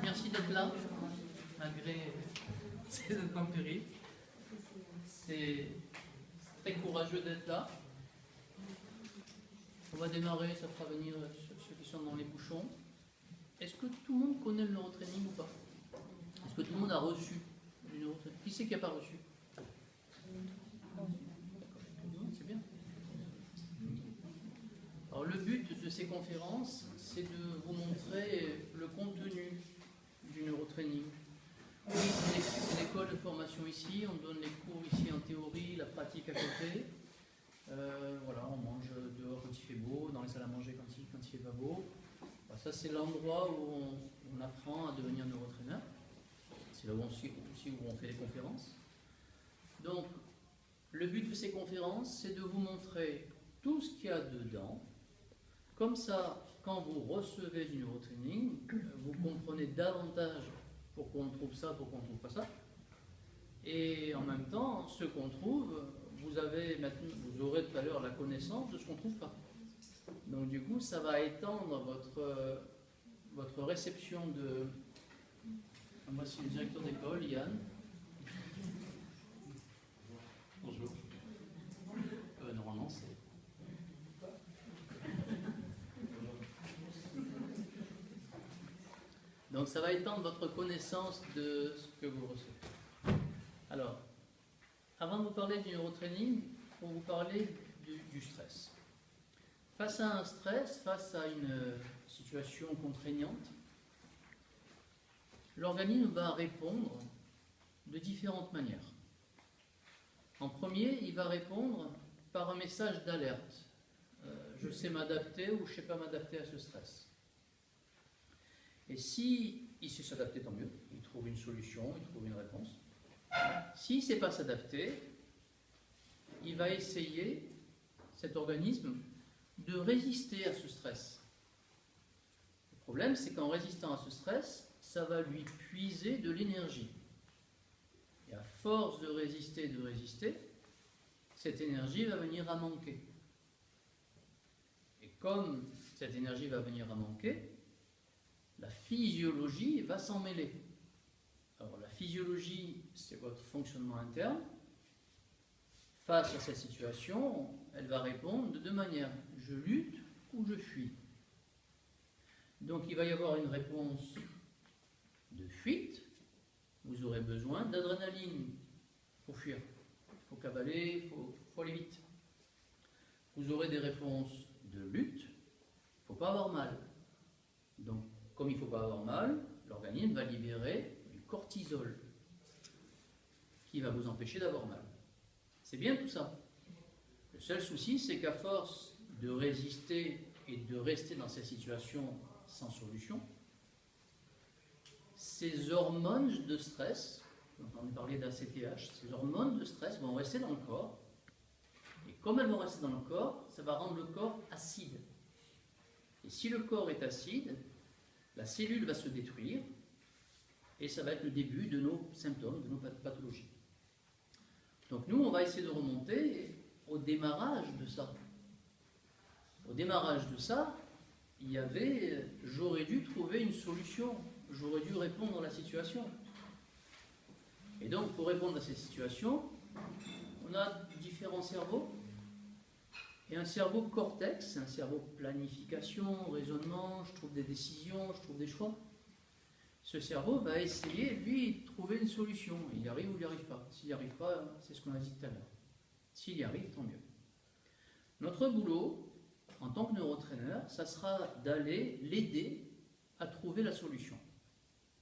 Merci d'être là, malgré ces intempéries. C'est très courageux d'être là. On va démarrer, ça fera venir ceux qui sont dans les bouchons. Est-ce que tout le monde connaît le neurotraining ou pas? Est-ce que tout le monde a reçu du neurotraining? Qui c'est qui n'a pas reçu? C'est bien. Alors le but de ces conférences, c'est de vous montrer le contenu du neurotraining. Oui, c'est une école de formation ici, on donne les cours ici en théorie, la pratique à côté. Voilà, on mange dehors quand il fait beau, dans les salles à manger quand il fait pas beau. Voilà, ça c'est l'endroit où on apprend à devenir neurotraîneur. C'est là où aussi où on fait les conférences. Donc, le but de ces conférences, c'est de vous montrer tout ce qu'il y a dedans. Comme ça, quand vous recevez du neurotraining, vous comprenez davantage pourquoi on trouve ça, pourquoi on ne trouve pas ça. Et en même temps, ce qu'on trouve, vous aurez tout à l'heure la connaissance de ce qu'on ne trouve pas. Donc du coup, ça va étendre votre réception de... Voici le directeur d'école, Yann. Bonjour. Normalement, c'est... Donc ça va étendre votre connaissance de ce que vous recevez. Alors, avant de vous parler du neurotraining, il faut vous parler du stress. Face à un stress, face à une situation contraignante, l'organisme va répondre de différentes manières. En premier, il va répondre par un message d'alerte. Je sais m'adapter ou je ne sais pas m'adapter à ce stress. Et si il sait s'adapter, tant mieux. Il trouve une solution, il trouve une réponse. S'il ne sait pas s'adapter, il va essayer, cet organisme, de résister à ce stress. Le problème, c'est qu'en résistant à ce stress, ça va lui puiser de l'énergie. Et à force de résister, cette énergie va venir à manquer. Et comme cette énergie va venir à manquer, la physiologie va s'en mêler. Alors la physiologie, c'est votre fonctionnement interne. Face à cette situation, elle va répondre de deux manières. Je lutte ou je fuis. Donc il va y avoir une réponse de fuite. Vous aurez besoin d'adrénaline. Il faut fuir. Il faut cavaler, il faut aller vite. Vous aurez des réponses de lutte. Il ne faut pas avoir mal. Donc, comme il ne faut pas avoir mal, l'organisme va libérer du cortisol qui va vous empêcher d'avoir mal. C'est bien tout ça. Le seul souci, c'est qu'à force de résister et de rester dans cette situation sans solution, ces hormones de stress, on entend parler d'ACTH, ces hormones de stress vont rester dans le corps. Et comme elles vont rester dans le corps, ça va rendre le corps acide. Et si le corps est acide, la cellule va se détruire et ça va être le début de nos symptômes, de nos pathologies. Donc nous, on va essayer de remonter au démarrage de ça. Au démarrage de ça, il y avait, j'aurais dû trouver une solution, j'aurais dû répondre à la situation. Et donc, pour répondre à cette situation, on a différents cerveaux. Et un cerveau cortex, c'est un cerveau planification, raisonnement, je trouve des décisions, je trouve des choix. Ce cerveau va essayer, lui, de trouver une solution. Il y arrive ou il n'y arrive pas. S'il n'y arrive pas, c'est ce qu'on a dit tout à l'heure. S'il y arrive, tant mieux. Notre boulot, en tant que neurotraîneur, ça sera d'aller l'aider à trouver la solution.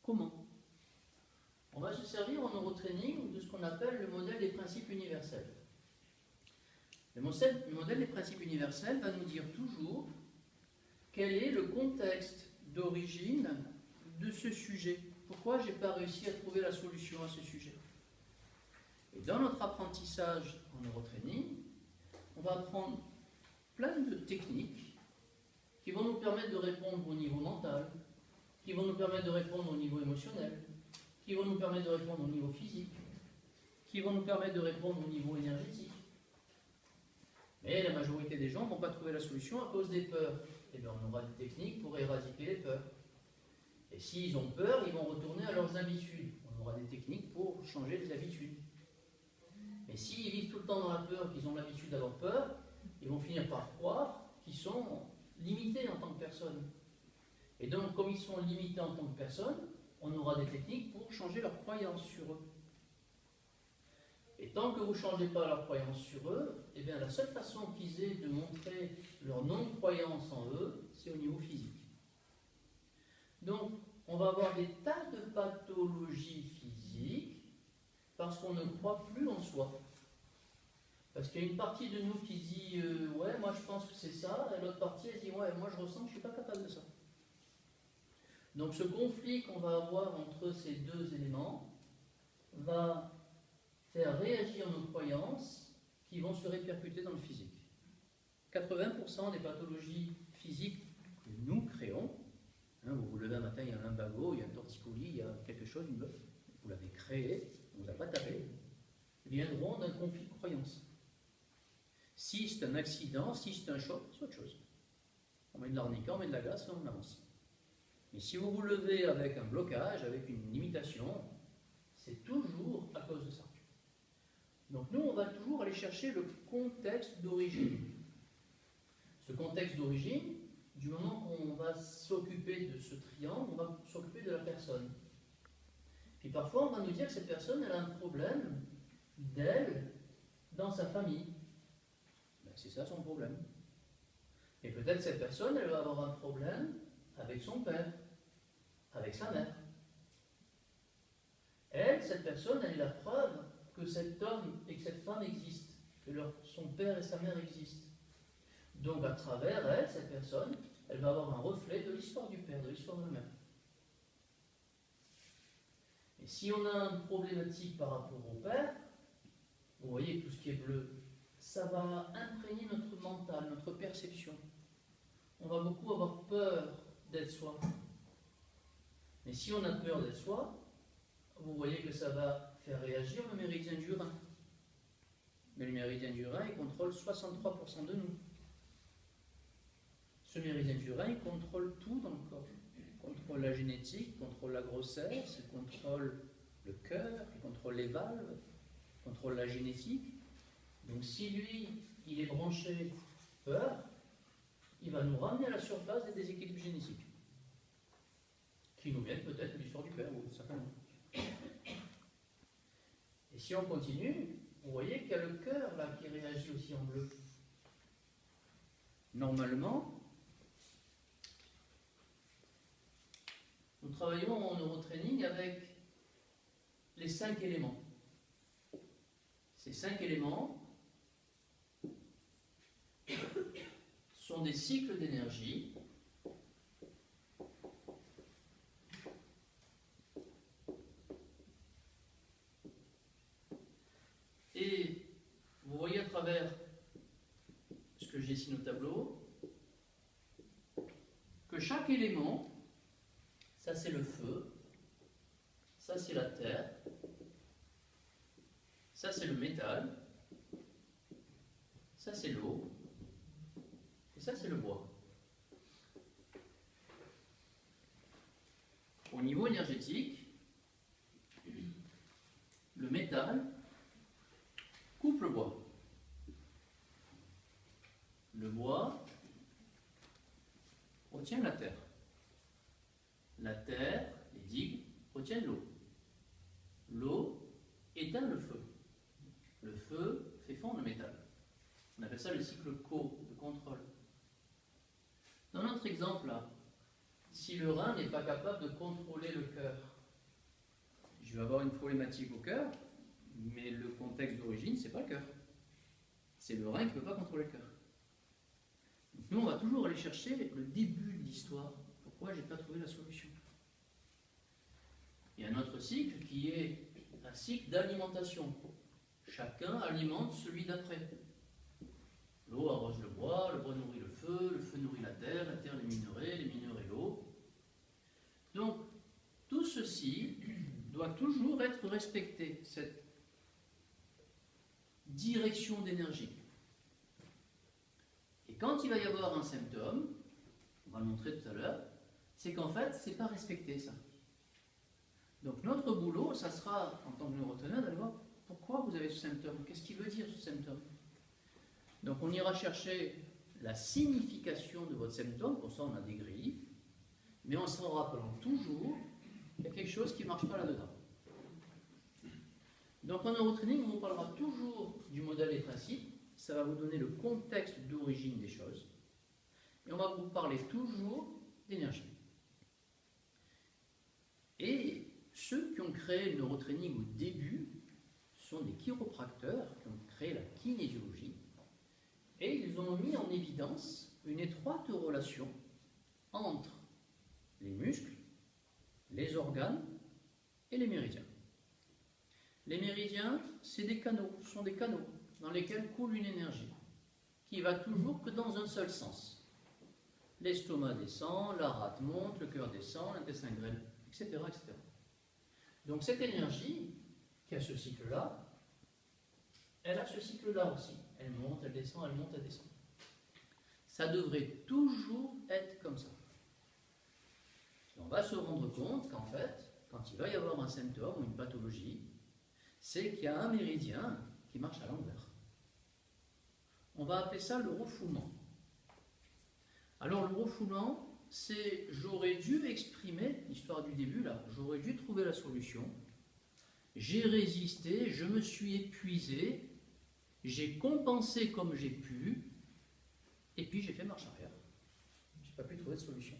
Comment? On va se servir en neurotraining de ce qu'on appelle le modèle des principes universels. Le modèle des principes universels va nous dire toujours quel est le contexte d'origine de ce sujet. Pourquoi je n'ai pas réussi à trouver la solution à ce sujet? Et dans notre apprentissage en neurotraining, on va apprendre plein de techniques qui vont nous permettre de répondre au niveau mental, qui vont nous permettre de répondre au niveau émotionnel, qui vont nous permettre de répondre au niveau physique, qui vont nous permettre de répondre au niveau énergétique. Mais la majorité des gens ne vont pas trouver la solution à cause des peurs. Et bien on aura des techniques pour éradiquer les peurs. Et s'ils ont peur, ils vont retourner à leurs habitudes. On aura des techniques pour changer les habitudes. Mais s'ils vivent tout le temps dans la peur, qu'ils ont l'habitude d'avoir peur, ils vont finir par croire qu'ils sont limités en tant que personne. Et donc, comme ils sont limités en tant que personne, on aura des techniques pour changer leur croyance sur eux. Et tant que vous ne changez pas leur croyance sur eux, eh bien, la seule façon qu'ils aient de montrer leur non-croyance en eux, c'est au niveau physique. Donc, on va avoir des tas de pathologies physiques parce qu'on ne croit plus en soi. Parce qu'il y a une partie de nous qui dit ouais, moi je pense que c'est ça, et l'autre partie elle dit ouais, moi je ressens que je ne suis pas capable de ça. Donc ce conflit qu'on va avoir entre ces deux éléments va faire réagir nos croyances qui vont se répercuter dans le physique. 80% des pathologies physiques que nous créons, hein, vous vous levez un matin, il y a un lumbago, il y a un torticolis, il y a quelque chose, vous l'avez créé, on ne vous a pas tapé, viendront d'un conflit de croyances. Si c'est un accident, si c'est un choc, c'est autre chose. On met de l'arnica, on met de la glace et on avance. Mais si vous vous levez avec un blocage, avec une limitation, c'est toujours à cause de ça. Donc nous, on va toujours aller chercher le contexte d'origine. Ce contexte d'origine, du moment qu'on va s'occuper de ce triangle, on va s'occuper de la personne. Puis parfois, on va nous dire que cette personne, elle a un problème d'elle dans sa famille. Ben, c'est ça son problème. Et peut-être cette personne, elle va avoir un problème avec son père, avec sa mère. Elle, cette personne, elle est la preuve que cet homme et que cette femme existent, que son père et sa mère existent. Donc à travers elle, cette personne, elle va avoir un reflet de l'histoire du père, de l'histoire de la mère. Et si on a une problématique par rapport au père, vous voyez tout ce qui est bleu, ça va imprégner notre mental, notre perception. On va beaucoup avoir peur d'être soi. Mais si on a peur d'être soi, vous voyez que ça va faire réagir le méridien du rein. Mais le méridien du rein, il contrôle 63% de nous. Ce méridien du rein, il contrôle tout dans le corps. Il contrôle la génétique, il contrôle la grossesse, il contrôle le cœur, il contrôle les valves, il contrôle la génétique. Donc si lui, il est branché peur, il va nous ramener à la surface des déséquilibres génétiques, qui nous viennent peut-être de l'histoire du père, ou certainement. Et si on continue, vous voyez qu'il y a le cœur là qui réagit aussi en bleu. Normalement, nous travaillons en neurotraining avec les 5 éléments. Ces 5 éléments sont des cycles d'énergie et vous voyez à travers ce que je dessine au tableau que chaque élément, ça c'est le feu, ça c'est la terre, ça c'est le métal, ça c'est l'eau, et ça c'est le bois. Au niveau énergétique, le métal coupe le bois. Le bois retient la terre. La terre, les digues, retiennent l'eau. L'eau éteint le feu. Le feu fait fondre le métal. On appelle ça le cycle Co de contrôle. Dans notre exemple là, si le rein n'est pas capable de contrôler le cœur, je vais avoir une problématique au cœur, mais le contexte d'origine, c'est pas le cœur. C'est le rein qui ne peut pas contrôler le cœur. Donc nous, on va toujours aller chercher le début de l'histoire. Pourquoi je n'ai pas trouvé la solution? Il y a un autre cycle qui est un cycle d'alimentation. Chacun alimente celui d'après. L'eau arrose le bois nourrit le feu nourrit la terre les minerais l'eau. Donc, tout ceci doit toujours être respecté, cette direction d'énergie. Et quand il va y avoir un symptôme, on va le montrer tout à l'heure, c'est qu'en fait, ce n'est pas respecté ça. Donc notre boulot, ça sera, en tant que neuroteneur, d'aller voir pourquoi vous avez ce symptôme, qu'est-ce qu'il veut dire ce symptôme. Donc on ira chercher la signification de votre symptôme, pour ça on a des grilles, mais en s'en rappelant toujours qu'il y a quelque chose qui ne marche pas là-dedans. Donc en neurotraining, on vous parlera toujours du modèle des principes, ça va vous donner le contexte d'origine des choses, et on va vous parler toujours d'énergie. Et ceux qui ont créé le neurotraining au début sont des chiropracteurs qui ont créé la kinésiologie, et ils ont mis en évidence une étroite relation entre les muscles, les organes et les méridiens. Les méridiens, c'est des canaux, ce sont des canaux dans lesquels coule une énergie qui va toujours que dans un seul sens. L'estomac descend, la rate monte, le cœur descend, l'intestin grêle, etc., etc. Donc cette énergie qui a ce cycle-là, elle a ce cycle-là aussi. Elle monte, elle descend, elle monte, elle descend. Ça devrait toujours être comme ça. Et on va se rendre compte qu'en fait, quand il va y avoir un symptôme ou une pathologie, c'est qu'il y a un méridien qui marche à l'envers. On va appeler ça le refoulement. Alors le refoulement, c'est j'aurais dû exprimer, l'histoire du début là, j'aurais dû trouver la solution, j'ai résisté, je me suis épuisé, j'ai compensé comme j'ai pu, et puis j'ai fait marche arrière. Je n'ai pas pu trouver de solution.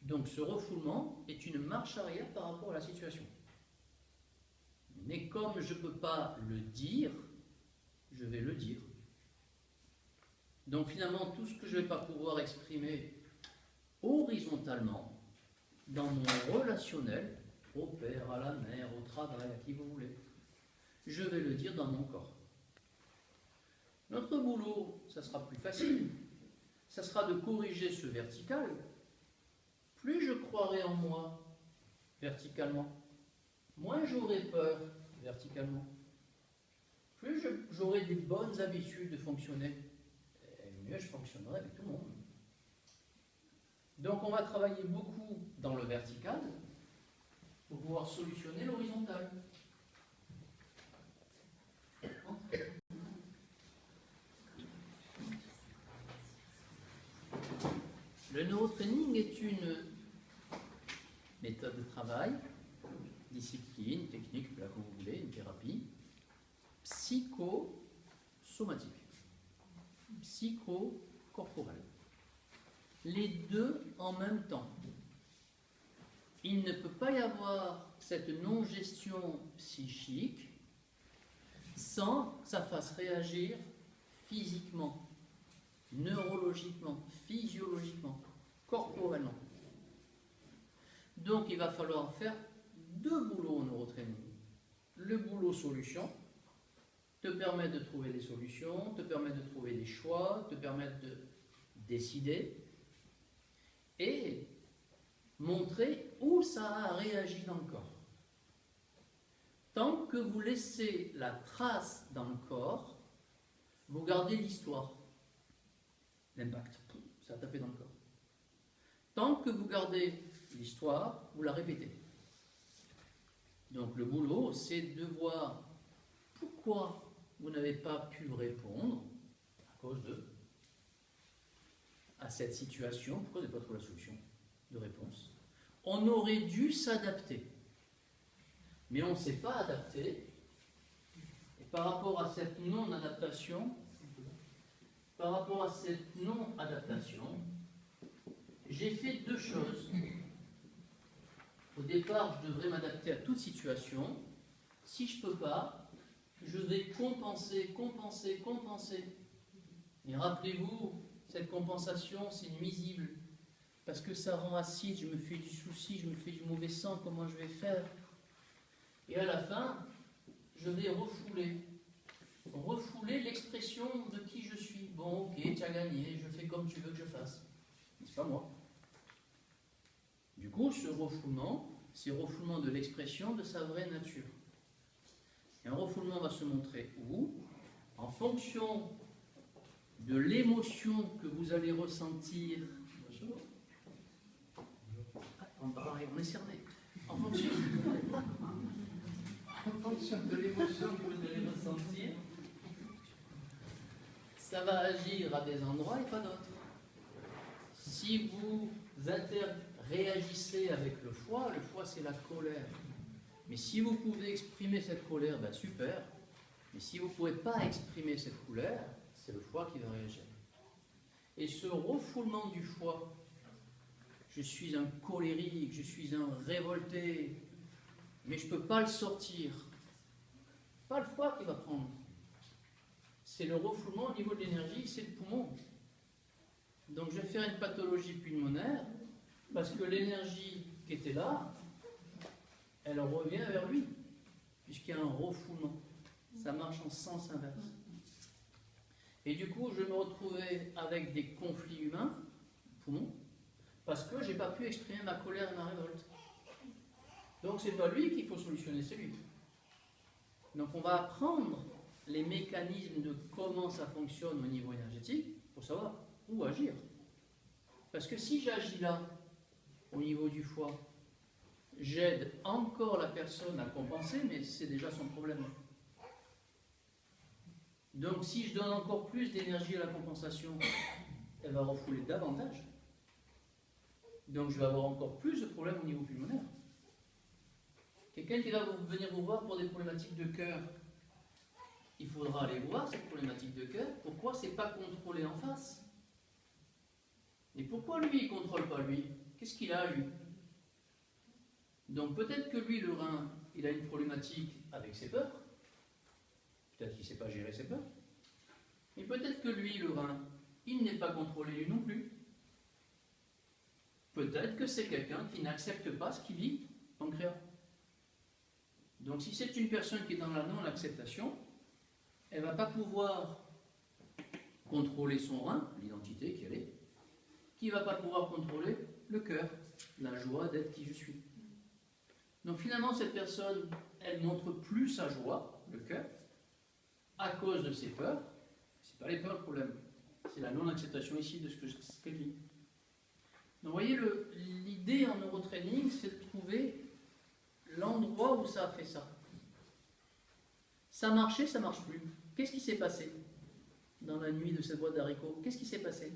Donc ce refoulement est une marche arrière par rapport à la situation. Mais comme je ne peux pas le dire, je vais le dire. Donc finalement, tout ce que je ne vais pas pouvoir exprimer horizontalement, dans mon relationnel, au père, à la mère, au travail, à qui vous voulez, je vais le dire dans mon corps. Notre boulot, ça sera plus facile. Ça sera de corriger ce vertical. Plus je croirai en moi verticalement, moins j'aurai peur verticalement. Plus j'aurai des bonnes habitudes de fonctionner, mieux je fonctionnerai avec tout le monde. Donc on va travailler beaucoup dans le vertical pour pouvoir solutionner l'horizontal. Le neurotraining est une méthode de travail, discipline, technique, là comme vous voulez, une thérapie psychosomatique, psychocorporelle. Les deux en même temps. Il ne peut pas y avoir cette non-gestion psychique sans que ça fasse réagir physiquement, neurologiquement, physiologiquement, corporellement. Donc il va falloir faire deux boulots en neurotraining. Le boulot solution te permet de trouver des solutions, te permet de trouver des choix, te permet de décider et montrer où ça a réagi dans le corps. Tant que vous laissez la trace dans le corps, vous gardez l'histoire, l'impact, ça a tapé dans le corps. Tant que vous gardez l'histoire, vous la répétez. Donc le boulot, c'est de voir pourquoi vous n'avez pas pu répondre à cause à cette situation, pourquoi vous n'avez pas trouvé la solution de réponse. On aurait dû s'adapter, mais on ne s'est pas adapté, et par rapport à cette non-adaptation, j'ai fait deux choses. Au départ, je devrais m'adapter à toute situation. Si je ne peux pas, je vais compenser. Et rappelez-vous, cette compensation, c'est nuisible. Parce que ça rend acide, je me fais du souci, je me fais du mauvais sang, comment je vais faire? Et à la fin, je vais refouler l'expression de qui je suis. Bon, ok, tu as gagné, je fais comme tu veux que je fasse. C'est pas moi. Du coup, ce refoulement, c'est refoulement de l'expression de sa vraie nature. Et un refoulement va se montrer où? En fonction de l'émotion que vous allez ressentir pareil, on est cerné. En fonction de l'émotion que vous allez ressentir, ça va agir à des endroits et pas d'autres. Si vous réagissez avec le foie c'est la colère. Mais si vous pouvez exprimer cette colère, ben super. Mais si vous ne pouvez pas exprimer cette colère, c'est le foie qui va réagir. Et ce refoulement du foie, je suis un colérique, je suis un révolté, mais je ne peux pas le sortir. Pas le foie qui va prendre. C'est le refoulement au niveau de l'énergie, c'est le poumon. Donc je vais faire une pathologie pulmonaire parce que l'énergie qui était là, elle revient vers lui, puisqu'il y a un refoulement. Ça marche en sens inverse. Et du coup, je me retrouvais avec des conflits humains, poumons, parce que je n'ai pas pu exprimer ma colère et ma révolte. Donc c'est pas lui qu'il faut solutionner, c'est lui. Donc on va apprendre les mécanismes de comment ça fonctionne au niveau énergétique pour savoir où agir. Parce que si j'agis là, au niveau du foie, j'aide encore la personne à compenser, mais c'est déjà son problème. Donc si je donne encore plus d'énergie à la compensation, elle va refouler davantage. Donc je vais avoir encore plus de problèmes au niveau pulmonaire. Quelqu'un qui va venir vous voir pour des problématiques de cœur, il faudra aller voir cette problématique de cœur. Pourquoi c'est pas contrôlé en face? Et pourquoi lui, il ne contrôle pas lui? Qu'est-ce qu'il a, lui? Donc peut-être que lui, le rein, il a une problématique avec ses peurs. Peut-être qu'il ne sait pas gérer ses peurs. Mais peut-être que lui, le rein, il n'est pas contrôlé lui non plus. Peut-être que c'est quelqu'un qui n'accepte pas ce qu'il vit, pancréas. Donc si c'est une personne qui est dans la non-acceptation, elle ne va pas pouvoir contrôler son rein, l'identité qu'elle est, qui ne va pas pouvoir contrôler le cœur, la joie d'être qui je suis. Donc finalement, cette personne, elle montre plus sa joie, le cœur, à cause de ses peurs. Ce n'est pas les peurs le problème, c'est la non-acceptation ici de ce qu'elle vit. Donc vous voyez, l'idée en neurotraining, c'est de trouver l'endroit où ça a fait ça. Ça marchait, ça ne marche plus. Qu'est-ce qui s'est passé dans la nuit de cette boîte d'haricots? Qu'est-ce qui s'est passé?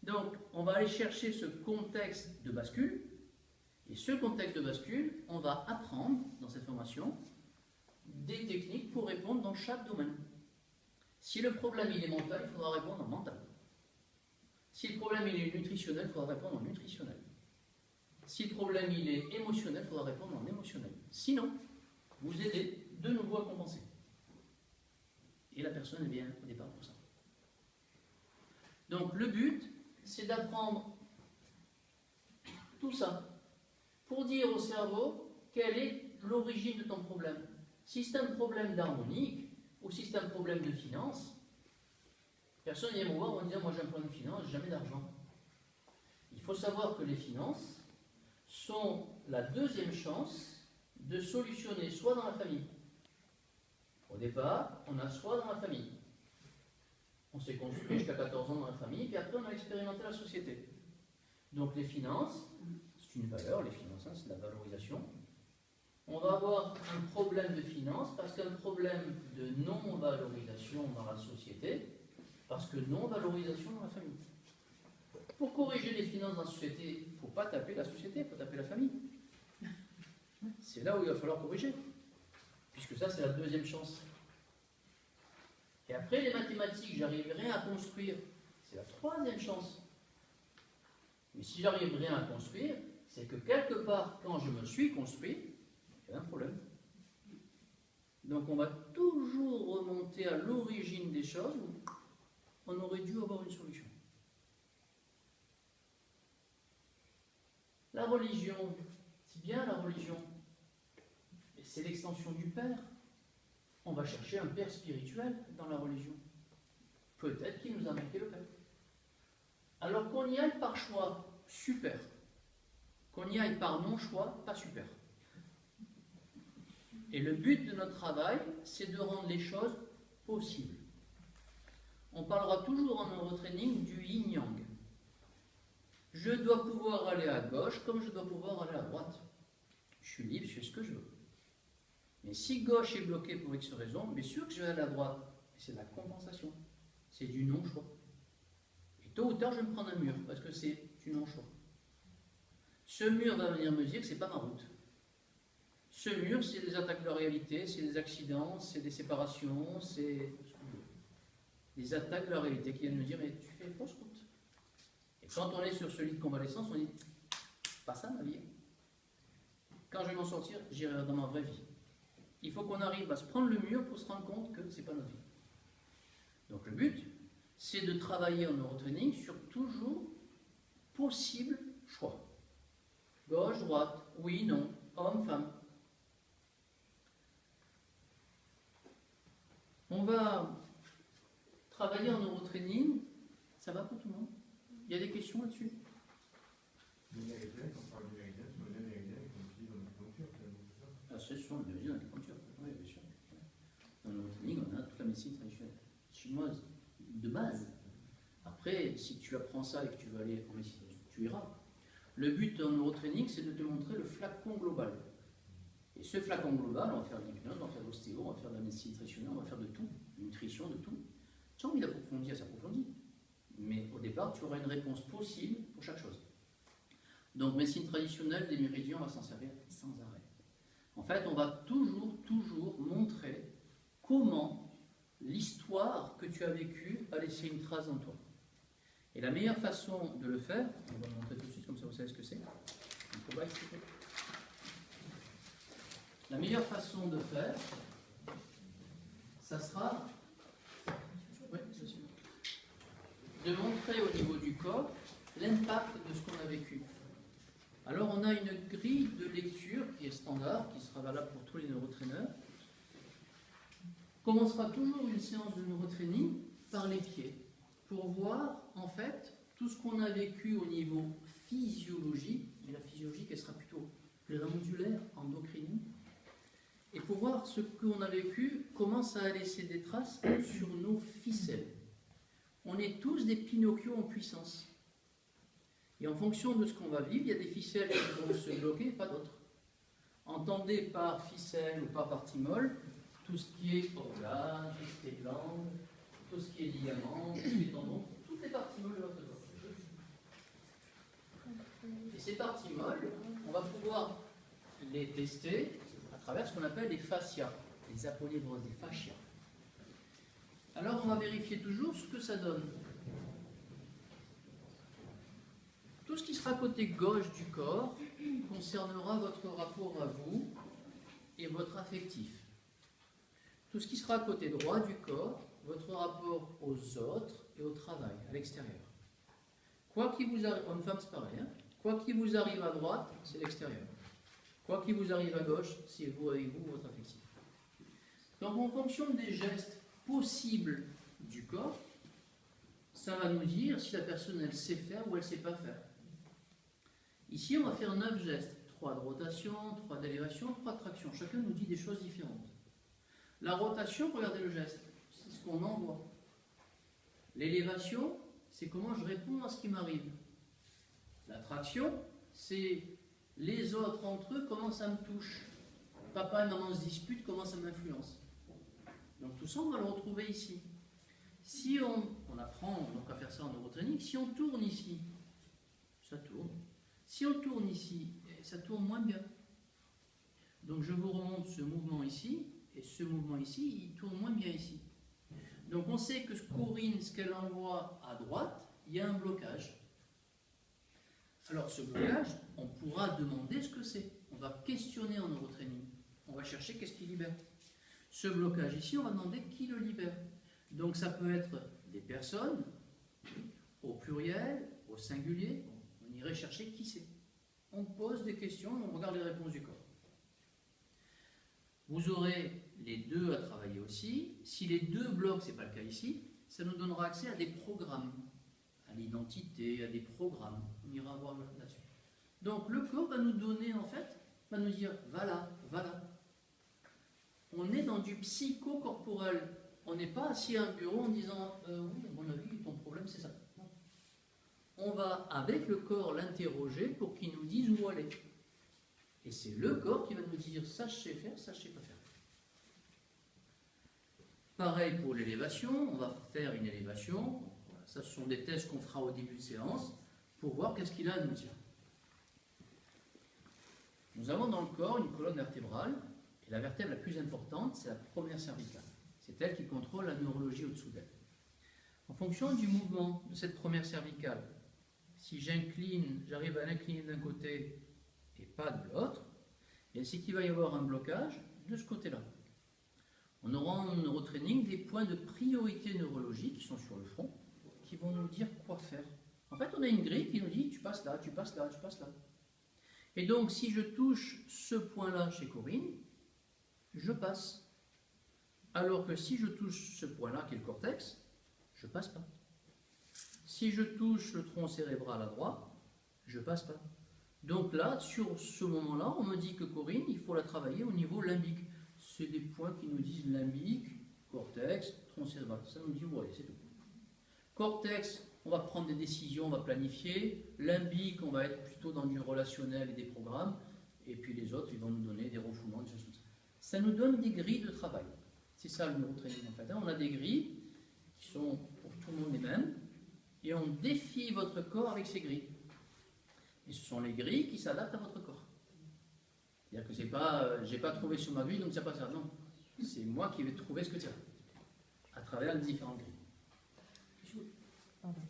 Donc, on va aller chercher ce contexte de bascule. Et ce contexte de bascule, on va apprendre dans cette formation des techniques pour répondre dans chaque domaine. Si le problème il est mental, il faudra répondre en mental. Si le problème il est nutritionnel, il faudra répondre en nutritionnel. Si le problème il est émotionnel, il faudra répondre en émotionnel. Sinon, vous aidez de nouveau à compenser. Et la personne est bien au départ pour ça. Donc le but, c'est d'apprendre tout ça pour dire au cerveau quelle est l'origine de ton problème. Si c'est un problème d'harmonique ou si c'est un problème de finance, personne vient me voir en me disant moi j'ai un problème de finance, j'ai jamais d'argent. Il faut savoir que les finances sont la deuxième chance de solutionner soit dans la famille. Au départ, on a soit dans la famille. On s'est construit jusqu'à 14 ans dans la famille, puis après on a expérimenté la société. Donc les finances, c'est une valeur, les finances, c'est de la valorisation. On va avoir un problème de finances parce qu'un problème de non-valorisation dans la société, parce que non-valorisation dans la famille. Pour corriger les finances dans la société, il ne faut pas taper la société, il faut taper la famille. C'est là où il va falloir corriger, puisque ça c'est la deuxième chance. Et après les mathématiques, j'arriverai à construire, c'est la troisième chance. Mais si j'arrive rien à construire, c'est que quelque part, quand je me suis construit, il y a un problème. Donc on va toujours remonter à l'origine des choses où on aurait dû avoir une solution. La religion, c'est bien la religion, mais c'est l'extension du Père. On va chercher un Père spirituel dans la religion. Peut-être qu'il nous a manqué le Père. Alors qu'on y aille par choix, super. Qu'on y aille par non-choix, pas super. Et le but de notre travail, c'est de rendre les choses possibles. On parlera toujours en neurotraining du yin-yang. Je dois pouvoir aller aller à gauche comme je dois pouvoir aller à droite. Je suis libre, je fais ce que je veux. Mais si gauche est bloqué pour X raison, bien sûr que je vais aller à droite. Et c'est de la compensation. C'est du non-choix. Et tôt ou tard, je vais me prendre un mur, parce que c'est du non-choix. Ce mur va venir me dire que ce n'est pas ma route. Ce mur, c'est des attaques de la réalité, c'est des accidents, c'est des séparations, c'est des attaques de la réalité qui viennent me dire, mais tu fais fausse route. Et quand on est sur ce lit de convalescence, on dit, pas ça ma vie. Quand je vais m'en sortir, j'irai dans ma vraie vie. Il faut qu'on arrive à se prendre le mur pour se rendre compte que ce n'est pas notre vie. Donc le but, c'est de travailler en neurotraining sur toujours possible choix. Gauche, droite, oui, non, homme, femme. On va travailler en neurotraining. Ça va pour tout le monde? Il y a des questions là-dessus? Ah, c'est sûr, le méridien dans l'acupuncture. Oui, bien sûr. Dans le neurotraining, on a toute la médecine traditionnelle chinoise de base. Après, si tu apprends ça et que tu veux aller en médecine, tu iras. Le but en neurotraining, c'est de te montrer le flacon global. Et ce flacon global, on va faire de l'hypnose, on va faire de l'ostéo, on va faire de la médecine traditionnelle, on va faire de tout, nutrition, de tout. Tu as envie d'approfondir, ça approfondit. Mais au départ, tu auras une réponse possible pour chaque chose. Donc, médecine traditionnelle, des méridiens, on va s'en servir sans arrêt. En fait, on va toujours montrer comment l'histoire que tu as vécue a laissé une trace en toi. Et la meilleure façon de le faire, on va le montrer tout de suite, comme ça vous savez ce que c'est. On va expliquer. La meilleure façon de faire, ça sera de montrer au niveau du corps l'impact de ce qu'on a vécu. Alors on a une grille de lecture qui est standard, qui sera valable pour tous les neurotraineurs. On commencera toujours une séance de neurotraining par les pieds, pour voir en fait tout ce qu'on a vécu au niveau physiologique, mais la physiologie elle sera plutôt glandulaire, endocrinienne, et pour voir ce qu'on a vécu, comment ça a laissé des traces sur nos ficelles. On est tous des Pinocchio en puissance. Et en fonction de ce qu'on va vivre, il y a des ficelles qui vont se bloquer et pas d'autres. Entendez par ficelle ou par partie molle tout ce qui est organes, tout ce qui est glandes, tout ce qui est ligaments, tout ce qui est tendons, toutes les parties molles de votre corps. Et ces parties molles, on va pouvoir les tester à travers ce qu'on appelle les fascias, les aponevroses, des fascias. Alors on va vérifier toujours ce que ça donne. Tout ce qui sera côté gauche du corps concernera votre rapport à vous et votre affectif. Tout ce qui sera côté droit du corps, votre rapport aux autres et au travail, à l'extérieur. Quoi qu'il vous arrive, homme-femme c'est pareil, hein? Quoi qu'il vous arrive à droite, c'est l'extérieur. Quoi qu'il vous arrive à gauche, c'est vous avec vous, votre affectif. Donc en fonction des gestes possibles du corps, ça va nous dire si la personne elle sait faire ou elle ne sait pas faire. Ici, on va faire 9 gestes. 3 de rotation, 3 d'élévation, 3 de traction. Chacun nous dit des choses différentes. La rotation, regardez le geste, c'est ce qu'on envoie. L'élévation, c'est comment je réponds à ce qui m'arrive. La traction, c'est les autres entre eux, comment ça me touche. Papa et maman se disputent, comment ça m'influence. Donc tout ça, on va le retrouver ici. Si on apprend donc à faire ça en neurotraining, si on tourne ici, ça tourne. Si on tourne ici, ça tourne moins bien. Donc je vous remonte ce mouvement ici, et ce mouvement ici, il tourne moins bien ici. Donc on sait que Corinne, ce qu'elle envoie à droite, il y a un blocage. Alors ce blocage, on pourra demander ce que c'est. On va questionner en neurotraining. On va chercher qu'est-ce qui libère. Ce blocage ici, on va demander qui le libère. Donc ça peut être des personnes, au pluriel, au singulier. On irait chercher qui c'est. On pose des questions, on regarde les réponses du corps. Vous aurez les deux à travailler aussi. Si les deux bloquent, ce n'est pas le cas ici, ça nous donnera accès à des programmes, à l'identité, à des programmes. On ira voir là-dessus. Donc le corps va nous donner, en fait, va nous dire, va là, va là. On est dans du psychocorporel. On n'est pas assis à un bureau en disant, oui, à mon avis, ton problème c'est ça. Non. on va, avec le corps, l'interroger pour qu'il nous dise où aller. Et c'est le corps qui va nous dire ça je sais faire, ça je sais pas faire. Pareil pour l'élévation, on va faire une élévation. Voilà, ça, ce sont des tests qu'on fera au début de séance pour voir qu'est-ce qu'il a à nous dire. Nous avons dans le corps une colonne vertébrale, et la vertèbre la plus importante, c'est la première cervicale. C'est elle qui contrôle la neurologie au-dessous d'elle. En fonction du mouvement de cette première cervicale, si j'arrive à l'incliner d'un côté et pas de l'autre, c'est qu'il va y avoir un blocage de ce côté-là. On aura en neurotraining des points de priorité neurologique qui sont sur le front, qui vont nous dire quoi faire. En fait, on a une grille qui nous dit tu passes là, tu passes là, tu passes là. Et donc, si je touche ce point-là chez Corinne, je passe. Alors que si je touche ce point-là, qui est le cortex, je passe pas. Si je touche le tronc cérébral à droite, je passe pas. Donc là, sur ce moment-là, on me dit que Corinne, il faut la travailler au niveau limbique. C'est des points qui nous disent limbique, cortex, tronc cérébral. Ça nous dit où aller, c'est tout. Cortex, on va prendre des décisions, on va planifier. Limbique, on va être plutôt dans du relationnel et des programmes. Et puis les autres, ils vont nous donner des refoulements, des choses comme ça. Ça nous donne des grilles de travail. C'est ça le neurotraining en fait. On a des grilles qui sont pour tout le monde les mêmes. Et on défie votre corps avec ces grilles. Et ce sont les grilles qui s'adaptent à votre corps. C'est-à-dire que c'est pas, j'ai pas trouvé sur ma grille, donc ça passe ça. Non, c'est moi qui vais trouver ce que tu as, à travers les différentes grilles. Je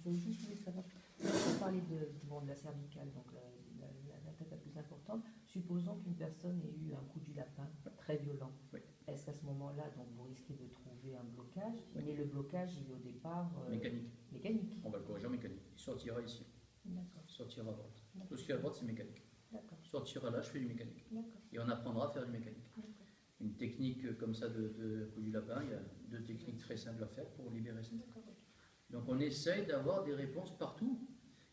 voulais savoir, vous parlez de la cervicale, donc la tête la plus importante. Supposons qu'une personne ait eu un coup du lapin très violent. Oui. Est-ce qu'à ce moment-là, donc, vous risquez de trouver un blocage, Oui. mais le blocage, il est au départ mécanique. On va le corriger en mécanique. Il sortira ici. D'accord. Il sortira à droite. Tout ce qui est à droite, c'est mécanique. D'accord. Il sortira là, je fais du mécanique. D'accord. Et on apprendra à faire du mécanique. D'accord. Une technique comme ça de coup du lapin, il y a 2 techniques très simples à faire pour libérer ça. D'accord. Donc on essaye d'avoir des réponses partout.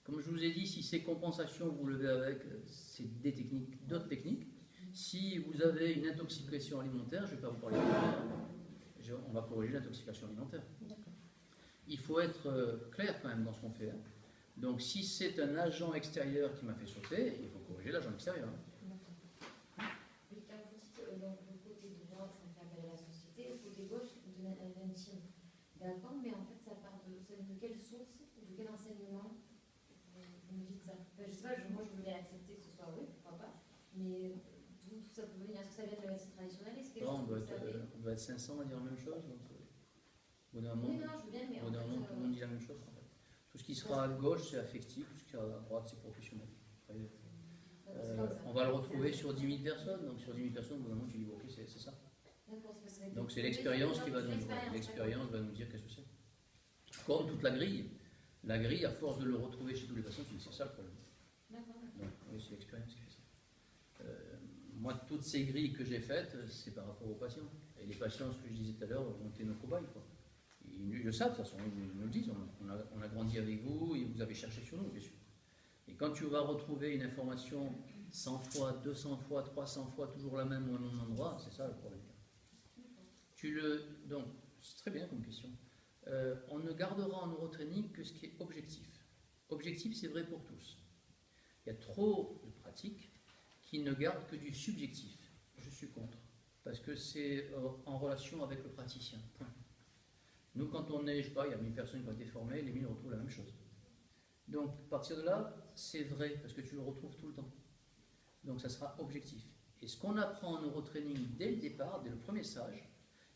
Comme je vous ai dit, si c'est compensation, vous levez avec, c'est des techniques, d'autres techniques. Si vous avez une intoxication alimentaire, je ne vais pas vous parler de on va corriger l'intoxication alimentaire. Il faut être clair quand même dans ce qu'on fait. Donc si c'est un agent extérieur qui m'a fait sauter, il faut corriger l'agent extérieur. Oui, quand vous dites donc, le côté droit, ça fait appel à la société, le côté gauche, de l'intime. D'accord, mais en fait, ça part de quelle source ou de quel enseignement vous me dites ça? Enfin, je ne sais pas, moi je voulais accepter que ce soit oui, pourquoi pas, mais d'où tout ça peut venir? Est-ce que ça vient de la médecine traditionnelle? Est-ce que On doit être 500 à dire la même chose. Donc, au bout d'un moment, oui, non, je veux bien, mais tout le monde dit la même chose. En fait. Tout ce qui sera à gauche, c'est affectif, tout ce qui sera à droite, c'est professionnel. On va le retrouver sur 10 000 personnes, donc sur 10 000 personnes, au bout d'un moment, tu dis ok, c'est ça. Donc c'est l'expérience qui va nous dire, l'expérience va nous dire qu'est-ce que c'est. Comme toute la grille, à force de le retrouver chez tous les patients, tu dis c'est ça le problème. Donc oui, c'est l'expérience qui fait ça. Moi, toutes ces grilles que j'ai faites, c'est par rapport aux patients. Et les patients, ce que je disais tout à l'heure, ont été nos cobayes. Ils le savent, de toute façon, ils nous le disent, on a grandi avec vous et vous avez cherché sur nous, bien sûr. Et quand tu vas retrouver une information 100 fois, 200 fois, 300 fois, toujours la même au même endroit, c'est ça le problème. Donc, c'est très bien comme question. On ne gardera en neurotraining que ce qui est objectif. Objectif, c'est vrai pour tous. Il y a trop de pratiques qui ne gardent que du subjectif. Je suis contre. Parce que c'est en relation avec le praticien. Point. Nous, quand on est, je sais pas, il y a 1000 personnes qui ont été formées, les 1000 retrouvent la même chose. Donc, à partir de là, c'est vrai, parce que tu le retrouves tout le temps. Donc, ça sera objectif. Et ce qu'on apprend en neurotraining dès le départ, dès le premier stage,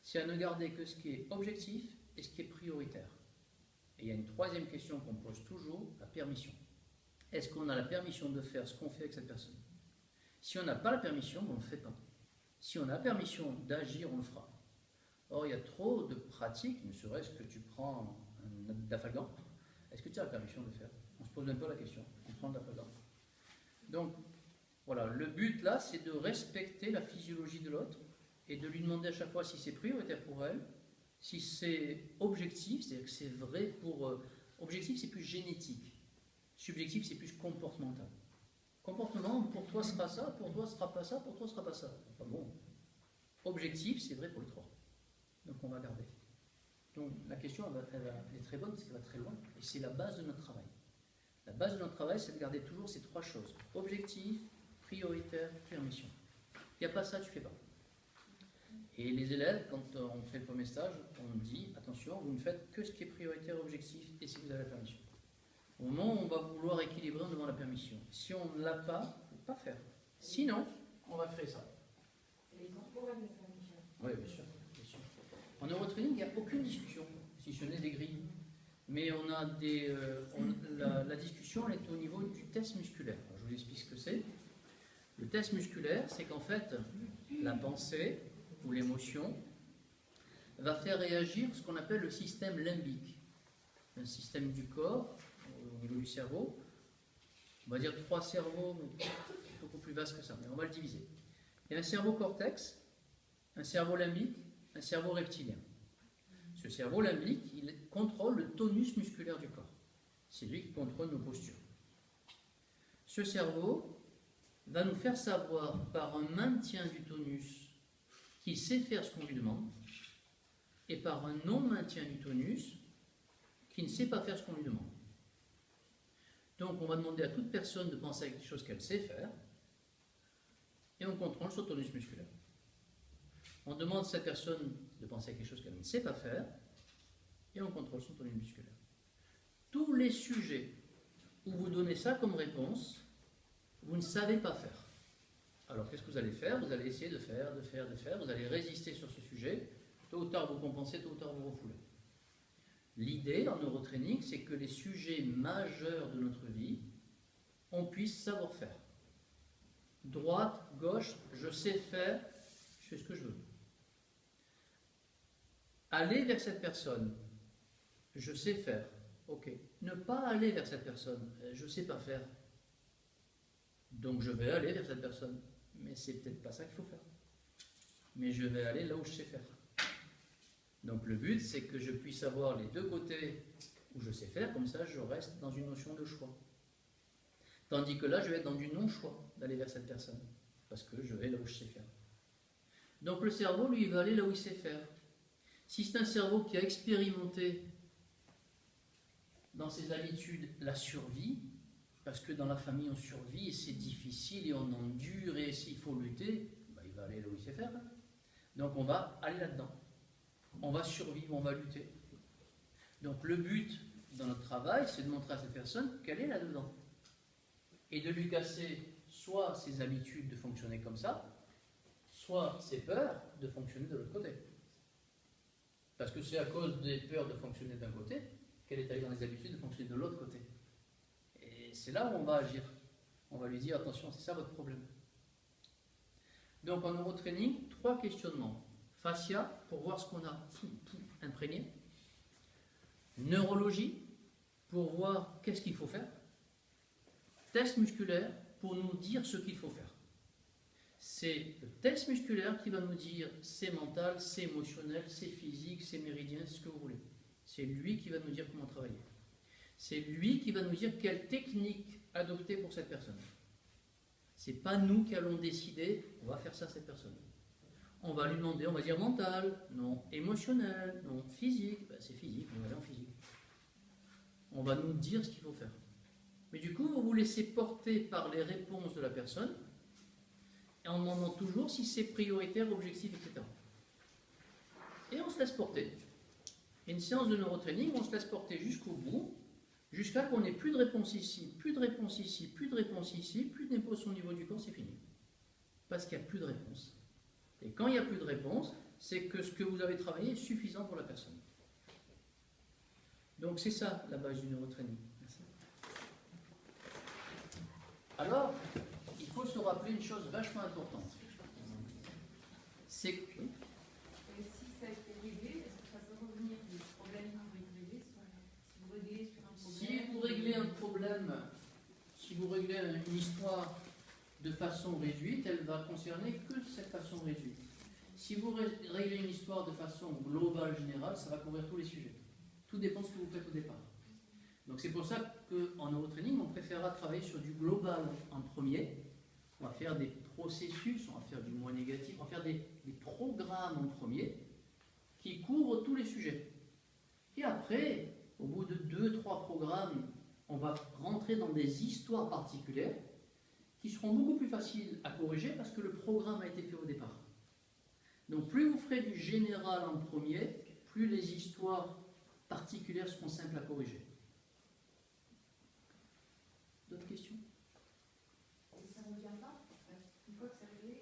c'est à ne garder que ce qui est objectif et ce qui est prioritaire. Et il y a une troisième question qu'on pose toujours, la permission. Est-ce qu'on a la permission de faire ce qu'on fait avec cette personne? Si on n'a pas la permission, on ne le fait pas. Si on a la permission d'agir, on le fera. Or, il y a trop de pratiques, ne serait-ce que tu prends un dafalgan. Est-ce que tu as la permission de le faire? On se pose un peu la question. On prend le dafalgan. Donc, voilà, le but là, c'est de respecter la physiologie de l'autre et de lui demander à chaque fois si c'est prioritaire pour elle, si c'est objectif, c'est-à-dire que c'est vrai pour... objectif, c'est plus génétique. Subjectif, c'est plus comportemental. Comportement, pour toi sera ça, pour toi sera pas ça, pour toi sera pas ça. Enfin bon. Objectif, c'est vrai pour les trois. Donc on va garder. Donc la question, elle est très bonne parce qu'elle va très loin. Et c'est la base de notre travail. La base de notre travail, c'est de garder toujours ces trois choses. Objectif, prioritaire, permission. Il n'y a pas ça, tu ne fais pas. Et les élèves, quand on fait le premier stage, on dit, attention, vous ne faites que ce qui est prioritaire, objectif, et si vous avez la permission. Au moment où on va vouloir équilibrer, on demande la permission. Si on ne l'a pas, il ne faut pas faire. Sinon, on va créer ça. C'est les temporels de permission. Oui, bien sûr, bien sûr. En neurotraining, il n'y a aucune discussion, si ce n'est des grilles. Mais on a des, la discussion elle est au niveau du test musculaire. Alors, je vous explique ce que c'est. Le test musculaire, c'est qu'en fait, la pensée ou l'émotion va faire réagir ce qu'on appelle le système limbique, un système du corps au niveau du cerveau. On va dire 3 cerveaux, mais beaucoup plus vaste que ça, mais on va le diviser. Il y a un cerveau cortex, un cerveau limbique, un cerveau reptilien. Ce cerveau limbique, il contrôle le tonus musculaire du corps. C'est lui qui contrôle nos postures. Ce cerveau va nous faire savoir par un maintien du tonus qu'il sait faire ce qu'on lui demande, et par un non-maintien du tonus qui ne sait pas faire ce qu'on lui demande. Donc on va demander à toute personne de penser à quelque chose qu'elle sait faire, et on contrôle son tonus musculaire. On demande à cette personne de penser à quelque chose qu'elle ne sait pas faire, et on contrôle son tonus musculaire. Tous les sujets où vous donnez ça comme réponse, vous ne savez pas faire. Alors qu'est-ce que vous allez faire? Vous allez essayer de faire, vous allez résister sur ce sujet, tôt ou tard vous compensez, tôt ou tard vous refoulez. L'idée en neurotraining, c'est que les sujets majeurs de notre vie, on puisse savoir faire. Droite, gauche, je sais faire, je fais ce que je veux. Aller vers cette personne, je sais faire, ok. Ne pas aller vers cette personne, je ne sais pas faire. Donc je vais aller vers cette personne, mais c'est peut-être pas ça qu'il faut faire. Mais je vais aller là où je sais faire. Donc le but, c'est que je puisse avoir les deux côtés où je sais faire, comme ça je reste dans une notion de choix. Tandis que là, je vais être dans du non-choix d'aller vers cette personne, parce que je vais là où je sais faire. Donc le cerveau, lui, il va aller là où il sait faire. Si c'est un cerveau qui a expérimenté dans ses habitudes la survie, parce que dans la famille on survit et c'est difficile et on endure et s'il faut lutter, ben, il va aller là où il sait faire. Donc on va aller là-dedans. On va survivre, on va lutter. Donc le but dans notre travail, c'est de montrer à cette personne qu'elle est là-dedans. Et de lui casser soit ses habitudes de fonctionner comme ça, soit ses peurs de fonctionner de l'autre côté. Parce que c'est à cause des peurs de fonctionner d'un côté qu'elle est allée dans les habitudes de fonctionner de l'autre côté. Et c'est là où on va agir. On va lui dire, attention, c'est ça votre problème. Donc en neurotraining, 3 questionnements. Fascia, pour voir ce qu'on a imprégné. Neurologie, pour voir qu'est-ce qu'il faut faire. Test musculaire, pour nous dire ce qu'il faut faire. C'est le test musculaire qui va nous dire c'est mental, c'est émotionnel, c'est physique, c'est méridien, c'est ce que vous voulez. C'est lui qui va nous dire comment travailler. C'est lui qui va nous dire quelle technique adopter pour cette personne. C'est pas nous qui allons décider, on va faire ça à cette personne. On va lui demander, on va dire mental, non, émotionnel, non, physique, ben c'est physique, on va aller en physique. On va nous dire ce qu'il faut faire. Mais du coup, vous vous laissez porter par les réponses de la personne, et on demande toujours si c'est prioritaire, objectif, etc. Et on se laisse porter. Et une séance de neurotraining, on se laisse porter jusqu'au bout, jusqu'à qu'on n'ait plus de réponse ici, plus de réponse ici, plus de réponse ici, plus d'émotion au niveau du corps, c'est fini. Parce qu'il n'y a plus de réponse. Et quand il n'y a plus de réponse, c'est que ce que vous avez travaillé est suffisant pour la personne. Donc c'est ça la base du neurotraining. Merci. Alors, il faut se rappeler une chose vachement importante. C'est que... Et si ça a été réglé, est-ce que ça peut revenir des problèmes qui ont été réglés si vous réglez sur un problème? Si vous réglez un problème, si vous réglez une histoire de façon réduite, elle va concerner que cette façon réduite. Si vous réglez une histoire de façon globale, générale, ça va couvrir tous les sujets. Tout dépend de ce que vous faites au départ. Donc c'est pour ça qu'en neurotraining, on préférera travailler sur du global en premier. On va faire des processus, on va faire du moi négatif, on va faire des programmes en premier qui couvrent tous les sujets. Et après, au bout de 2-3 programmes on va rentrer dans des histoires particulières qui seront beaucoup plus faciles à corriger parce que le programme a été fait au départ. Donc plus vous ferez du général en premier, plus les histoires particulières seront simples à corriger. D'autres questions? Ça ne revient pas. Une fois que c'est réglé,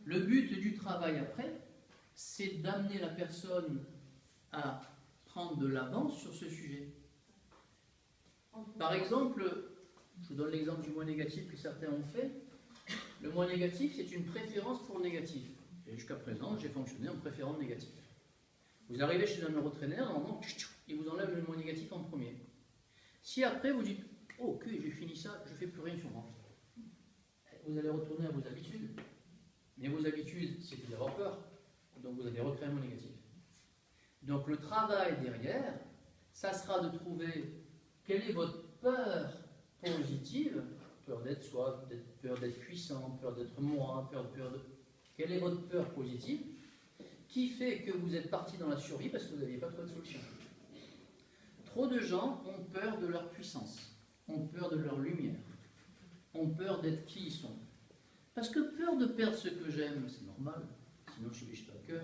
Le but du travail après, c'est d'amener la personne à prendre de l'avance sur ce sujet. Par exemple, je vous donne l'exemple du moi négatif que certains ont fait. Le moi négatif, c'est une préférence pour le négatif. Et jusqu'à présent, j'ai fonctionné en préférant le négatif. Vous arrivez chez un neurotraîneur, normalement, il vous enlève le moi négatif en premier. Si après vous dites, oh, ok, j'ai fini ça, je ne fais plus rien sur moi, vous allez retourner à vos habitudes. Mais vos habitudes, c'était d'avoir peur. Donc vous allez recréer un moi négatif. Donc le travail derrière, ça sera de trouver quelle est votre peur positive, peur d'être soi, peur d'être puissant, peur d'être moi, peur de... Quelle est votre peur positive qui fait que vous êtes parti dans la survie parce que vous n'aviez pas trouvé de solution. Trop de gens ont peur de leur puissance, ont peur de leur lumière, ont peur d'être qui ils sont. Parce que peur de perdre ce que j'aime, c'est normal, sinon je suis pas cœur.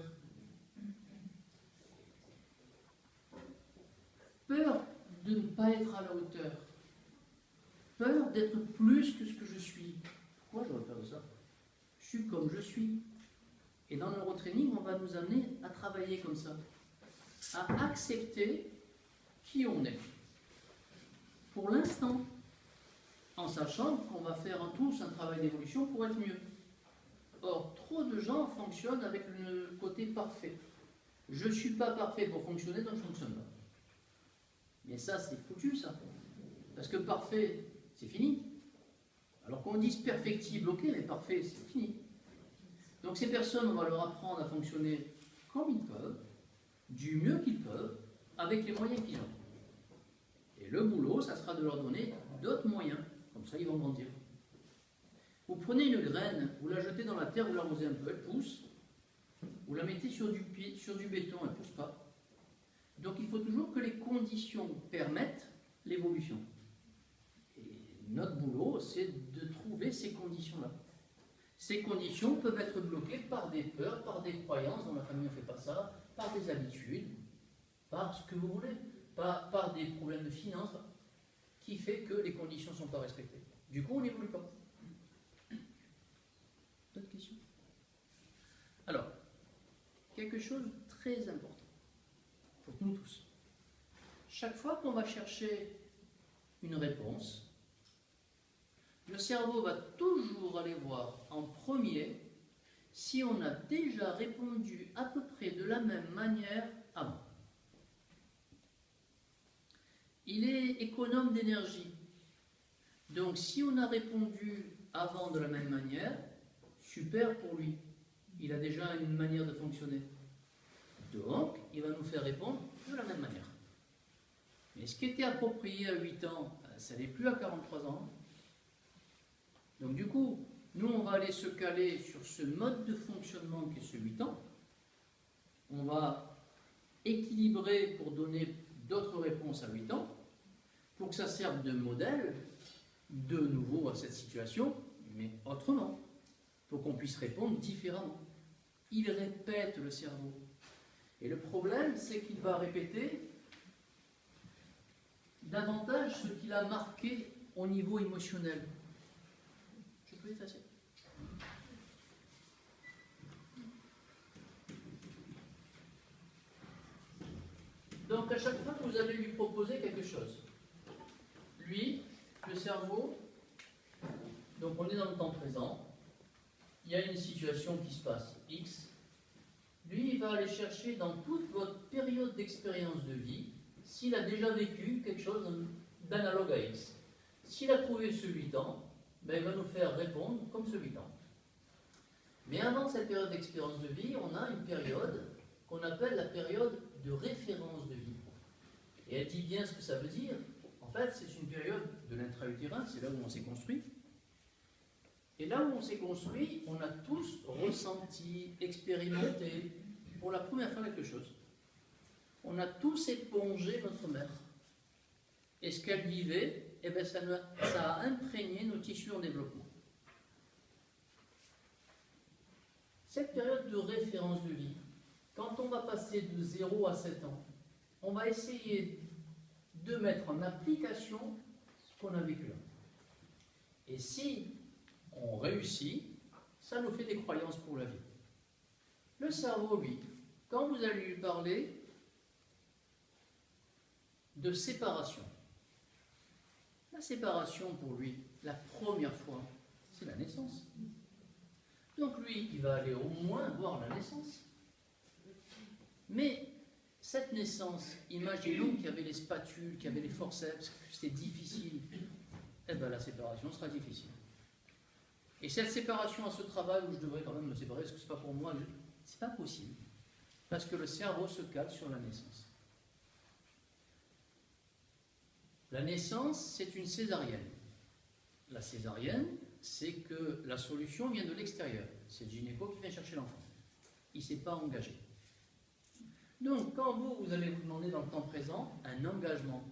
Peur de ne pas être à la hauteur. Peur d'être plus que ce que je suis. Pourquoi j'aurais peur de ça? Je suis comme je suis. Et dans le neurotraining, on va nous amener à travailler comme ça, à accepter qui on est. Pour l'instant, en sachant qu'on va faire tous un travail d'évolution pour être mieux. Or, trop de gens fonctionnent avec le côté parfait. Je ne suis pas parfait pour fonctionner, donc je ne fonctionne pas. Mais ça, c'est foutu, ça. Parce que parfait, c'est fini. Alors qu'on dise perfectible, ok, mais parfait, c'est fini. Donc ces personnes, on va leur apprendre à fonctionner comme ils peuvent, du mieux qu'ils peuvent, avec les moyens qu'ils ont. Et le boulot, ça sera de leur donner d'autres moyens. Comme ça, ils vont grandir. Vous prenez une graine, vous la jetez dans la terre, vous l'arrosez un peu, elle pousse. Vous la mettez sur du béton, elle ne pousse pas. Donc il faut toujours que les conditions permettent l'évolution. Et notre boulot, c'est de trouver ces conditions-là. Ces conditions peuvent être bloquées par des peurs, par des croyances, dans la famille on ne fait pas ça, par des habitudes, par ce que vous voulez, par des problèmes de finances, qui fait que les conditions ne sont pas respectées. Du coup, on n'évolue pas. D'autres questions? Alors, quelque chose de très important pour nous tous. Chaque fois qu'on va chercher une réponse, le cerveau va toujours aller voir en premier si on a déjà répondu à peu près de la même manière avant. Il est économe d'énergie. Donc si on a répondu avant de la même manière, super pour lui. Il a déjà une manière de fonctionner. Donc, il va nous faire répondre de la même manière. Mais ce qui était approprié à 8 ans, ça n'est plus à 43 ans. Donc du coup, nous, on va aller se caler sur ce mode de fonctionnement qui est ce 8 ans. On va équilibrer pour donner d'autres réponses à 8 ans, pour que ça serve de modèle de nouveau à cette situation, mais autrement, pour qu'on puisse répondre différemment. Il répète le cerveau. Et le problème, c'est qu'il va répéter davantage ce qu'il a marqué au niveau émotionnel. Je peux effacer. Donc à chaque fois que vous allez lui proposer quelque chose, lui, le cerveau, donc on est dans le temps présent, il y a une situation qui se passe, X, lui, il va aller chercher dans toute votre période d'expérience de vie s'il a déjà vécu quelque chose d'analogue à X. S'il a trouvé ce 8 ans, ben, il va nous faire répondre comme ce 8 ans. Mais avant cette période d'expérience de vie, on a une période qu'on appelle la période de référence de vie. Et elle dit bien ce que ça veut dire. En fait, c'est une période de l'intra-utérin, c'est là où on s'est construit. Et là où on s'est construit, on a tous ressenti, expérimenté, pour la première fois quelque chose. On a tous épongé notre mère. Et ce qu'elle vivait, eh bien, ça a imprégné nos tissus en développement. Cette période de référence de vie, quand on va passer de 0 à 7 ans, on va essayer de mettre en application ce qu'on a vécu là. Et si on réussit, ça nous fait des croyances pour la vie. Le cerveau, lui, quand vous allez lui parler de séparation, la séparation pour lui, la première fois, c'est la naissance. Donc lui, il va aller au moins voir la naissance. Mais cette naissance, imaginons qu'il y avait les spatules, qu'il y avait les forceps, que c'était difficile, eh bien la séparation sera difficile. Et cette séparation à ce travail où je devrais quand même me séparer, parce que ce n'est pas pour moi, c'est pas possible. Parce que le cerveau se cale sur la naissance. La naissance, c'est une césarienne. La césarienne, c'est que la solution vient de l'extérieur. C'est le gynéco qui vient chercher l'enfant. Il ne s'est pas engagé. Donc, quand vous allez vous demander dans le temps présent un engagement,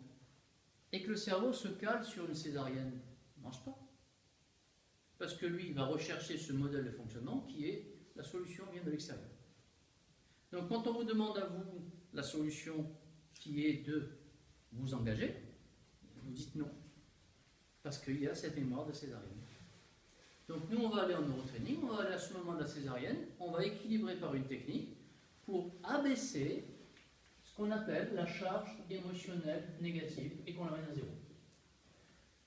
et que le cerveau se cale sur une césarienne, il ne mange pas. Parce que lui, il va rechercher ce modèle de fonctionnement qui est la solution vient de l'extérieur. Donc, quand on vous demande à vous la solution qui est de vous engager, vous dites non. Parce qu'il y a cette mémoire de césarienne. Donc, nous, on va aller en neurotraining, on va aller à ce moment de la césarienne, on va équilibrer par une technique pour abaisser ce qu'on appelle la charge émotionnelle négative et qu'on l'amène à zéro.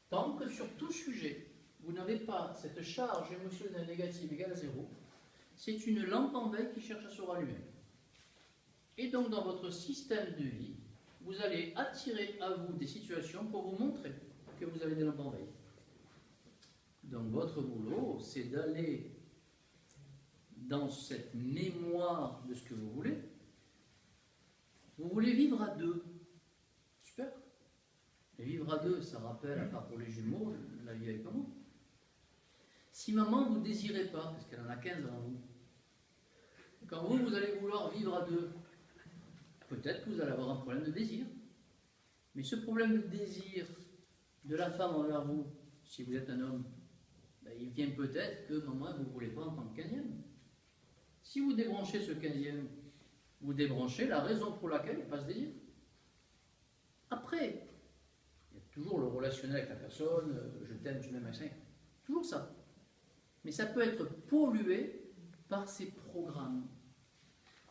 Tant que sur tout sujet, vous n'avez pas cette charge émotionnelle négative égale à zéro, c'est une lampe en veille qui cherche à se rallumer. Et donc dans votre système de vie, vous allez attirer à vous des situations pour vous montrer que vous avez des lampes en veille. Donc votre boulot, c'est d'aller dans cette mémoire de ce que vous voulez. Vous voulez vivre à deux. Super. Et vivre à deux, ça rappelle, à part pour les jumeaux, la vie avec maman. Si maman vous ne désirez pas, parce qu'elle en a 15 avant vous, quand vous allez vouloir vivre à deux, peut-être que vous allez avoir un problème de désir. Mais ce problème de désir de la femme envers vous, si vous êtes un homme, ben, il vient peut-être que maman, vous ne voulez pas en tant que 15e. Si vous débranchez ce 15e, vous débranchez la raison pour laquelle il passe désir. Après, il y a toujours le relationnel avec la personne, je t'aime, tu m'aimes, machin. Toujours ça. Mais ça peut être pollué par ces programmes.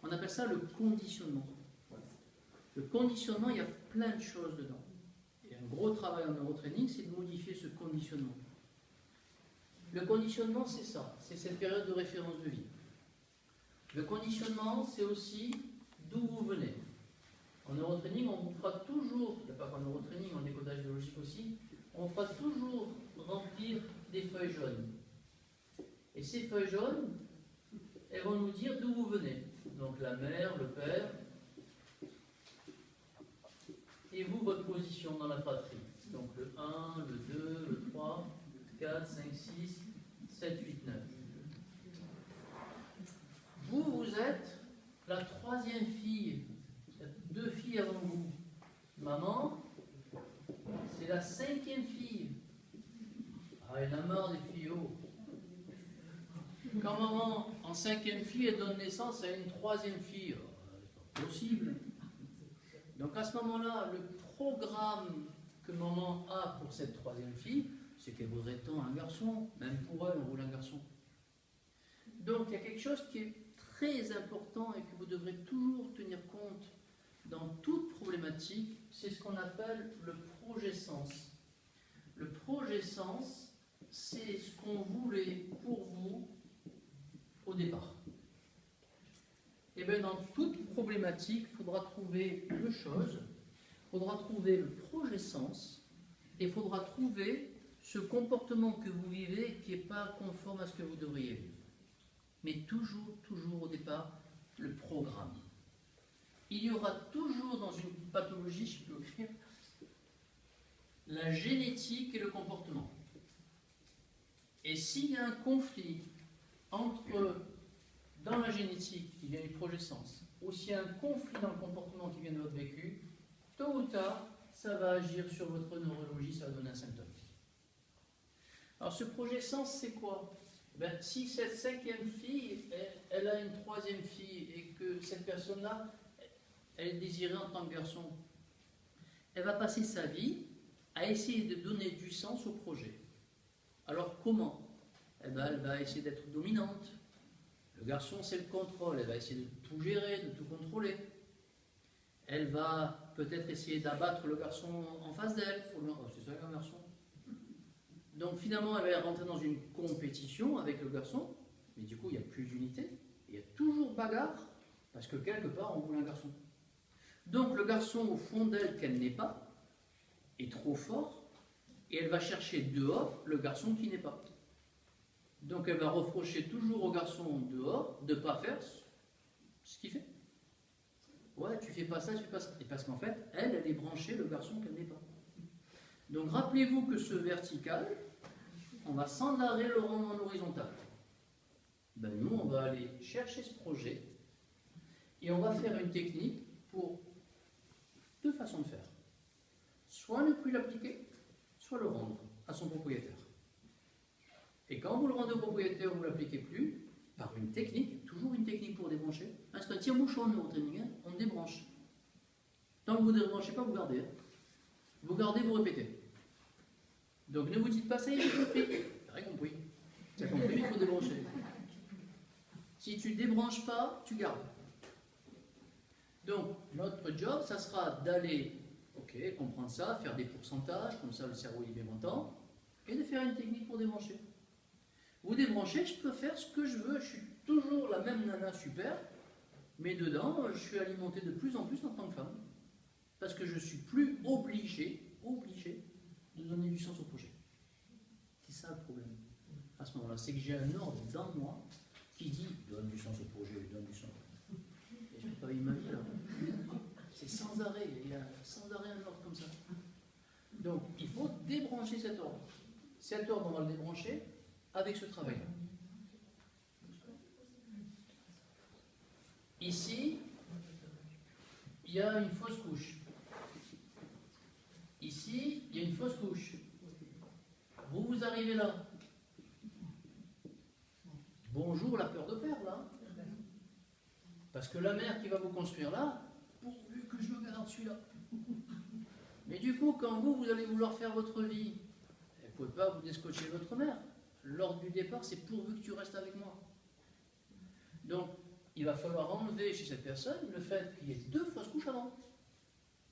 On appelle ça le conditionnement. Le conditionnement, il y a plein de choses dedans. Et un gros travail en neurotraining, c'est de modifier ce conditionnement. Le conditionnement, c'est ça. C'est cette période de référence de vie. Le conditionnement, c'est aussi d'où vous venez. En neurotraining, on vous fera toujours, pas qu'en neurotraining, en décodage biologique aussi, on fera toujours remplir des feuilles jaunes. Et ces feuilles jaunes, elles vont nous dire d'où vous venez. Donc la mère, le père, et vous, votre position dans la fratrie. Donc le 1, le 2, le 3, 4, 5, 6, 7, 8, 9. Vous êtes la troisième fille. Il y a 2 filles avant vous. Maman, c'est la 5e fille. Ah, il y en a marre des filles. Oh. Quand maman, en 5e fille, elle donne naissance à une 3e fille, c'est pas possible. Donc à ce moment-là, le programme que maman a pour cette 3e fille, c'est qu'elle voudrait tant un garçon, même pour elle, on voulait un garçon. Donc il y a quelque chose qui est très important et que vous devrez toujours tenir compte dans toute problématique, c'est ce qu'on appelle le projet-sens. Le projet-sens, c'est ce qu'on voulait pour vous au départ. Et bien dans toute problématique, il faudra trouver 2 choses. Il faudra trouver le projet-sens et il faudra trouver ce comportement que vous vivez qui n'est pas conforme à ce que vous devriez vivre. Mais toujours, toujours au départ, le programme. Il y aura toujours dans une pathologie, je peux écrire, la génétique et le comportement. Et s'il y a un conflit entre, dans la génétique, qui vient du projet-sens, ou s'il y a un conflit dans le comportement qui vient de votre vécu, tôt ou tard, ça va agir sur votre neurologie, ça va donner un symptôme. Alors ce projet sens, c'est quoi? Ben, si cette cinquième fille, elle a une troisième fille et que cette personne-là, elle est désirée en tant que garçon, elle va passer sa vie à essayer de donner du sens au projet. Alors comment? Eh ben, elle va essayer d'être dominante. Le garçon, c'est le contrôle. Elle va essayer de tout gérer, de tout contrôler. Elle va peut-être essayer d'abattre le garçon en face d'elle. Oh, c'est ça un garçon. Donc finalement, elle va rentrer dans une compétition avec le garçon, mais du coup, il n'y a plus d'unité. Il y a toujours bagarre, parce que quelque part, on voulait un garçon. Donc le garçon, au fond d'elle, qu'elle n'est pas, est trop fort, et elle va chercher dehors le garçon qui n'est pas. Donc elle va reprocher toujours au garçon dehors de ne pas faire ce qu'il fait. Ouais, tu fais pas ça, tu fais pas ça. Et parce qu'en fait, elle est branchée le garçon qu'elle n'est pas. Donc rappelez-vous que ce vertical, on va sans arrêt le rendre en horizontal. Ben, nous, on va aller chercher ce projet et on va faire une technique pour deux façons de faire. Soit ne plus l'appliquer, soit le rendre à son propriétaire. Et quand vous le rendez au propriétaire, vous ne l'appliquez plus, par une technique, toujours une technique pour débrancher. C'est un tire-bouchon de neurotraining, on débranche. Tant que vous ne débranchez pas, vous gardez. Vous gardez, vous répétez. Donc ne vous dites pas, ça y est, j'ai compris. T'as rien compris. Tu as compris, il faut débrancher. Si tu ne débranches pas, tu gardes. Donc notre job, ça sera d'aller, comprendre ça, faire des pourcentages, comme ça le cerveau il est bien content, et de faire une technique pour débrancher. Vous débranchez, je peux faire ce que je veux, je suis toujours la même nana super, mais dedans, je suis alimenté de plus en plus en tant que femme, parce que je ne suis plus obligé de donner du sens au projet. C'est ça le problème, à ce moment-là, c'est que j'ai un ordre dans moi qui dit, donne du sens au projet, donne du sens. Et je ne peux pas imaginer là. C'est sans arrêt, il y a sans arrêt un ordre comme ça. Donc, il faut débrancher cet ordre. Cet ordre, on va le débrancher avec ce travail. Ici, il y a une fausse couche. Ici, il y a une fausse couche. Vous arrivez là. Bonjour la peur de perdre, là. Parce que la mère qui va vous construire là, pourvu que je me garde celui-là. Mais du coup, quand vous allez vouloir faire votre vie, vous ne pouvez pas vous descotcher votre mère. L'ordre du départ, c'est pourvu que tu restes avec moi. Donc, il va falloir enlever chez cette personne le fait qu'il y ait deux fausses couches avant.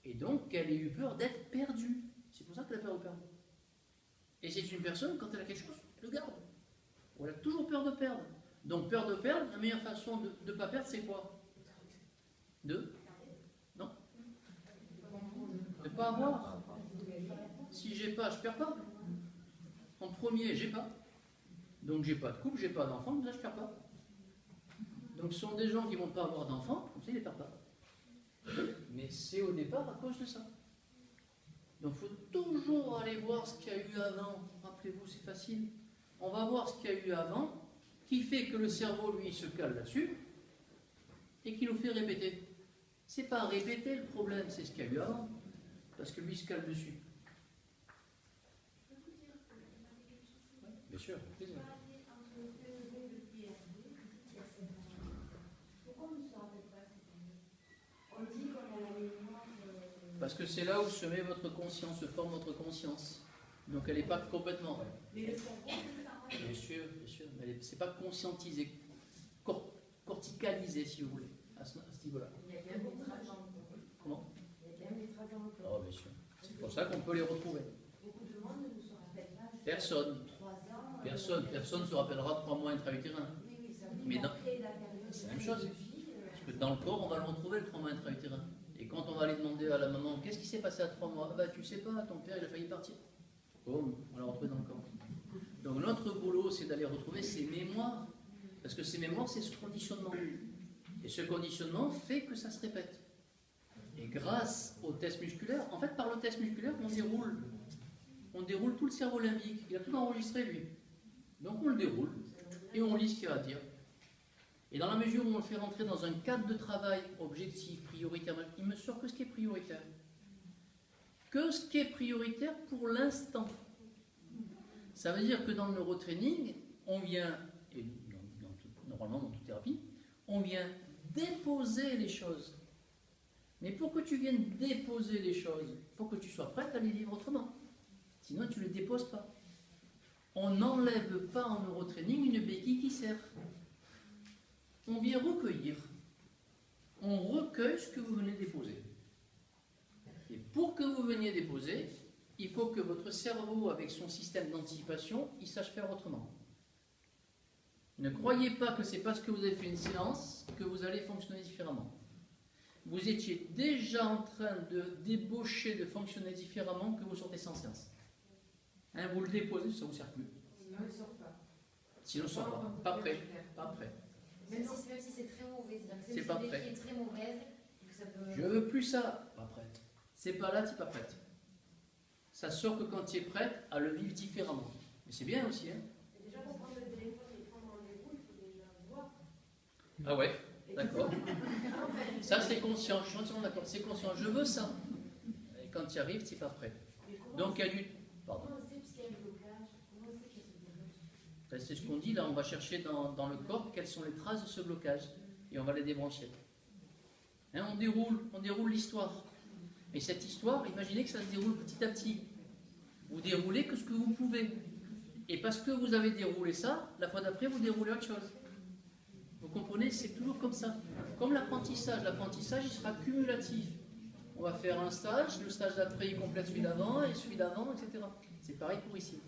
Et donc, qu'elle ait eu peur d'être perdue. C'est pour ça qu'elle a peur de perdre. Et c'est une personne, quand elle a quelque chose, elle le garde. Ou elle a toujours peur de perdre. Donc, peur de perdre, la meilleure façon de ne pas perdre, c'est quoi? Non. De ne pas avoir. Si j'ai pas, je perds pas. En premier, j'ai pas. Donc j'ai pas de couple, j'ai pas d'enfant, comme ça je perds pas. Donc ce sont des gens qui ne vont pas avoir d'enfants, comme ça ils ne les perdent pas. Mais c'est au départ à cause de ça. Donc il faut toujours aller voir ce qu'il y a eu avant. Rappelez-vous, c'est facile. On va voir ce qu'il y a eu avant, qui fait que le cerveau, lui, se cale là-dessus, et qui nous fait répéter. C'est pas répéter le problème, c'est ce qu'il y a eu avant, parce que lui se cale dessus. Bien sûr, avec plaisir. Parce que c'est là où se met votre conscience, se forme votre conscience. Donc elle n'est pas complètement. Bien sûr, mais c'est pas conscientisé, corticalisé si vous voulez, à ce niveau-là. Il y a bien des traces dans le corps. Comment? Il y a bien des traces dans le corps. Oh, bien sûr. C'est pour ça qu'on peut les retrouver. Beaucoup de monde ne se rappelle pas. Personne. 3 ans. Personne ne se rappellera 3 mois intra-utérin. Oui, ça Mais dans... c'est la même chose. Parce que dans le corps, on va le retrouver le 3 mois intra-utérin. Et quand on va aller demander à la maman, qu'est-ce qui s'est passé à 3 mois? Ah bah tu sais pas, ton père il a failli partir. Boum, on l'a retrouvé dans le corps. Donc notre boulot, c'est d'aller retrouver ces mémoires. Parce que ces mémoires, c'est ce conditionnement. Et ce conditionnement fait que ça se répète. Et grâce au test musculaire, en fait par le test musculaire, on déroule tout le cerveau limbique. Il a tout enregistré lui. Donc on le déroule et on lit ce qu'il y a à dire. Et dans la mesure où on le fait rentrer dans un cadre de travail objectif, prioritaire, il me sort que ce qui est prioritaire. que ce qui est prioritaire pour l'instant. Ça veut dire que dans le neurotraining, on vient, et normalement dans toute thérapie, on vient déposer les choses. Mais pour que tu viennes déposer les choses, il faut que tu sois prête à les vivre autrement. Sinon, tu ne les déposes pas. On n'enlève pas en neurotraining une béquille qui sert. On vient recueillir. On recueille ce que vous venez déposer. Et pour que vous veniez déposer, il faut que votre cerveau, avec son système d'anticipation, il sache faire autrement. Ne croyez pas que c'est parce que vous avez fait une séance que vous allez fonctionner différemment. Vous étiez déjà en train de débaucher, de fonctionner différemment que vous sortez sans séance. Hein, vous le déposez, ça ne vous sert plus. Sinon, il ne sort pas. Sinon, il ne sort pas. Pas prêt. Pas prêt. Même si c'est très mauvais, C'est pas prêt. Qui est très mauvaise, que ça peut... Je veux plus ça. Pas prête. C'est pas là, tu n'es pas prête. Ça sort que quand tu es prête à le vivre différemment. Mais c'est bien aussi. Hein. Déjà, pour prendre le téléphone et prendre rendez-vous, il faut déjà voir. Ah ouais, d'accord. Ça, c'est conscient. Je suis entièrement d'accord. C'est conscient. Je veux ça. Et quand tu y arrives, tu n'es pas prêt. Donc, il y a du... Pardon. Comment on sait qu'il y a un blocage? Comment on sait qu'il y a ce blocage? Ben, c'est ce qu'on dit là. On va chercher dans le corps quelles sont les traces de ce blocage. Et on va les débrancher. Hein, on déroule l'histoire. Et cette histoire, imaginez que ça se déroule petit à petit. Vous déroulez que ce que vous pouvez. Et parce que vous avez déroulé ça, la fois d'après, vous déroulez autre chose. Vous comprenez? C'est toujours comme ça. Comme l'apprentissage. L'apprentissage, il sera cumulatif. On va faire un stage, le stage d'après, il complète celui d'avant, et celui d'avant, etc. C'est pareil pour ici.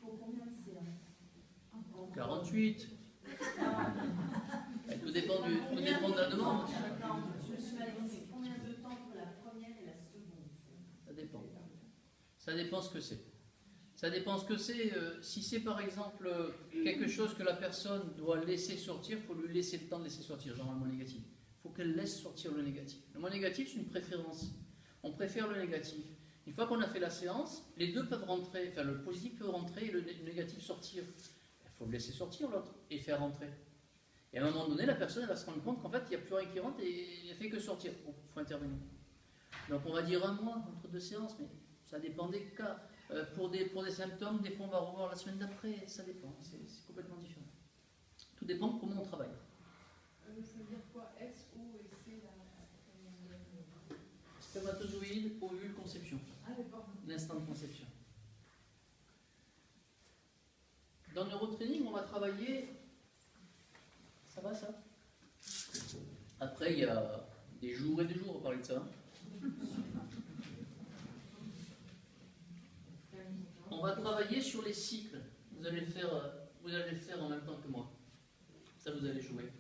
Pour combien de séances? 48. Tout dépend de la demande. Je me suis demandé combien de temps pour la première et la seconde. Ça dépend. Ça dépend ce que c'est. Ça dépend ce que c'est. Si c'est par exemple quelque chose que la personne doit laisser sortir, il faut lui laisser le temps de laisser sortir, genre le mot négatif. Il faut qu'elle laisse sortir le négatif. Le mot négatif, c'est une préférence. On préfère le négatif. Une fois qu'on a fait la séance, les deux peuvent rentrer, enfin le positif peut rentrer et le négatif sortir. Il faut le laisser sortir l'autre et faire rentrer. Et à un moment donné, la personne elle va se rendre compte qu'en fait, il n'y a plus rien qui rentre et elle ne fait que sortir. Il faut intervenir. Donc on va dire un mois entre deux séances, mais ça dépend des cas. Pour des symptômes, des fois on va revoir la semaine d'après, ça dépend, c'est complètement différent. Tout dépend de comment on travaille. Ça veut dire quoi? S, O et C là? Spermatozoïde, ovule, conception. Ah d'accord. L'instant de conception. Dans le neurotraining, on va travailler... Ça va ça? Après, il y a des jours et des jours, on parlait de ça. On va travailler sur les cycles. Vous allez le faire en même temps que moi. Ça, vous allez jouer.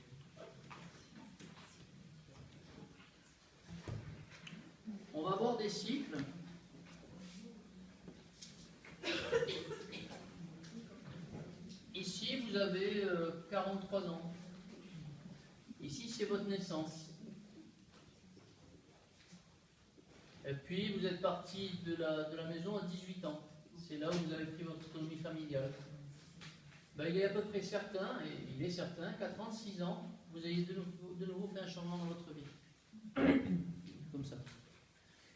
On va voir des cycles. Ici, vous avez 43 ans. Ici, c'est votre naissance. Et puis, vous êtes parti de la maison à 18 ans. C'est là où vous avez pris votre autonomie familiale. Ben, il est à peu près certain, et il est certain qu'à 36 ans, vous ayez de nouveau fait un changement dans votre vie. Comme ça.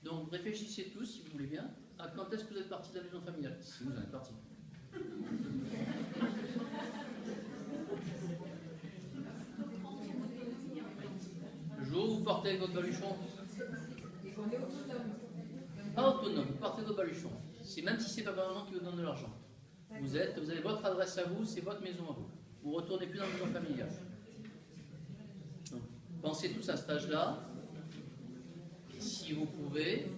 Donc, réfléchissez tous, si vous voulez bien, à quand est-ce que vous êtes parti de la maison familiale. Si vous en êtes parti. Le jour où vous partez avec votre baluchon. Pas autonome, vous partez de votre baluchon. C'est même si c'est pas maman qui vous donne de l'argent. Vous avez votre adresse à vous, c'est votre maison à vous. Vous ne retournez plus dans la maison familiale. Donc, pensez tous à cet âge-là. Et si vous pouvez,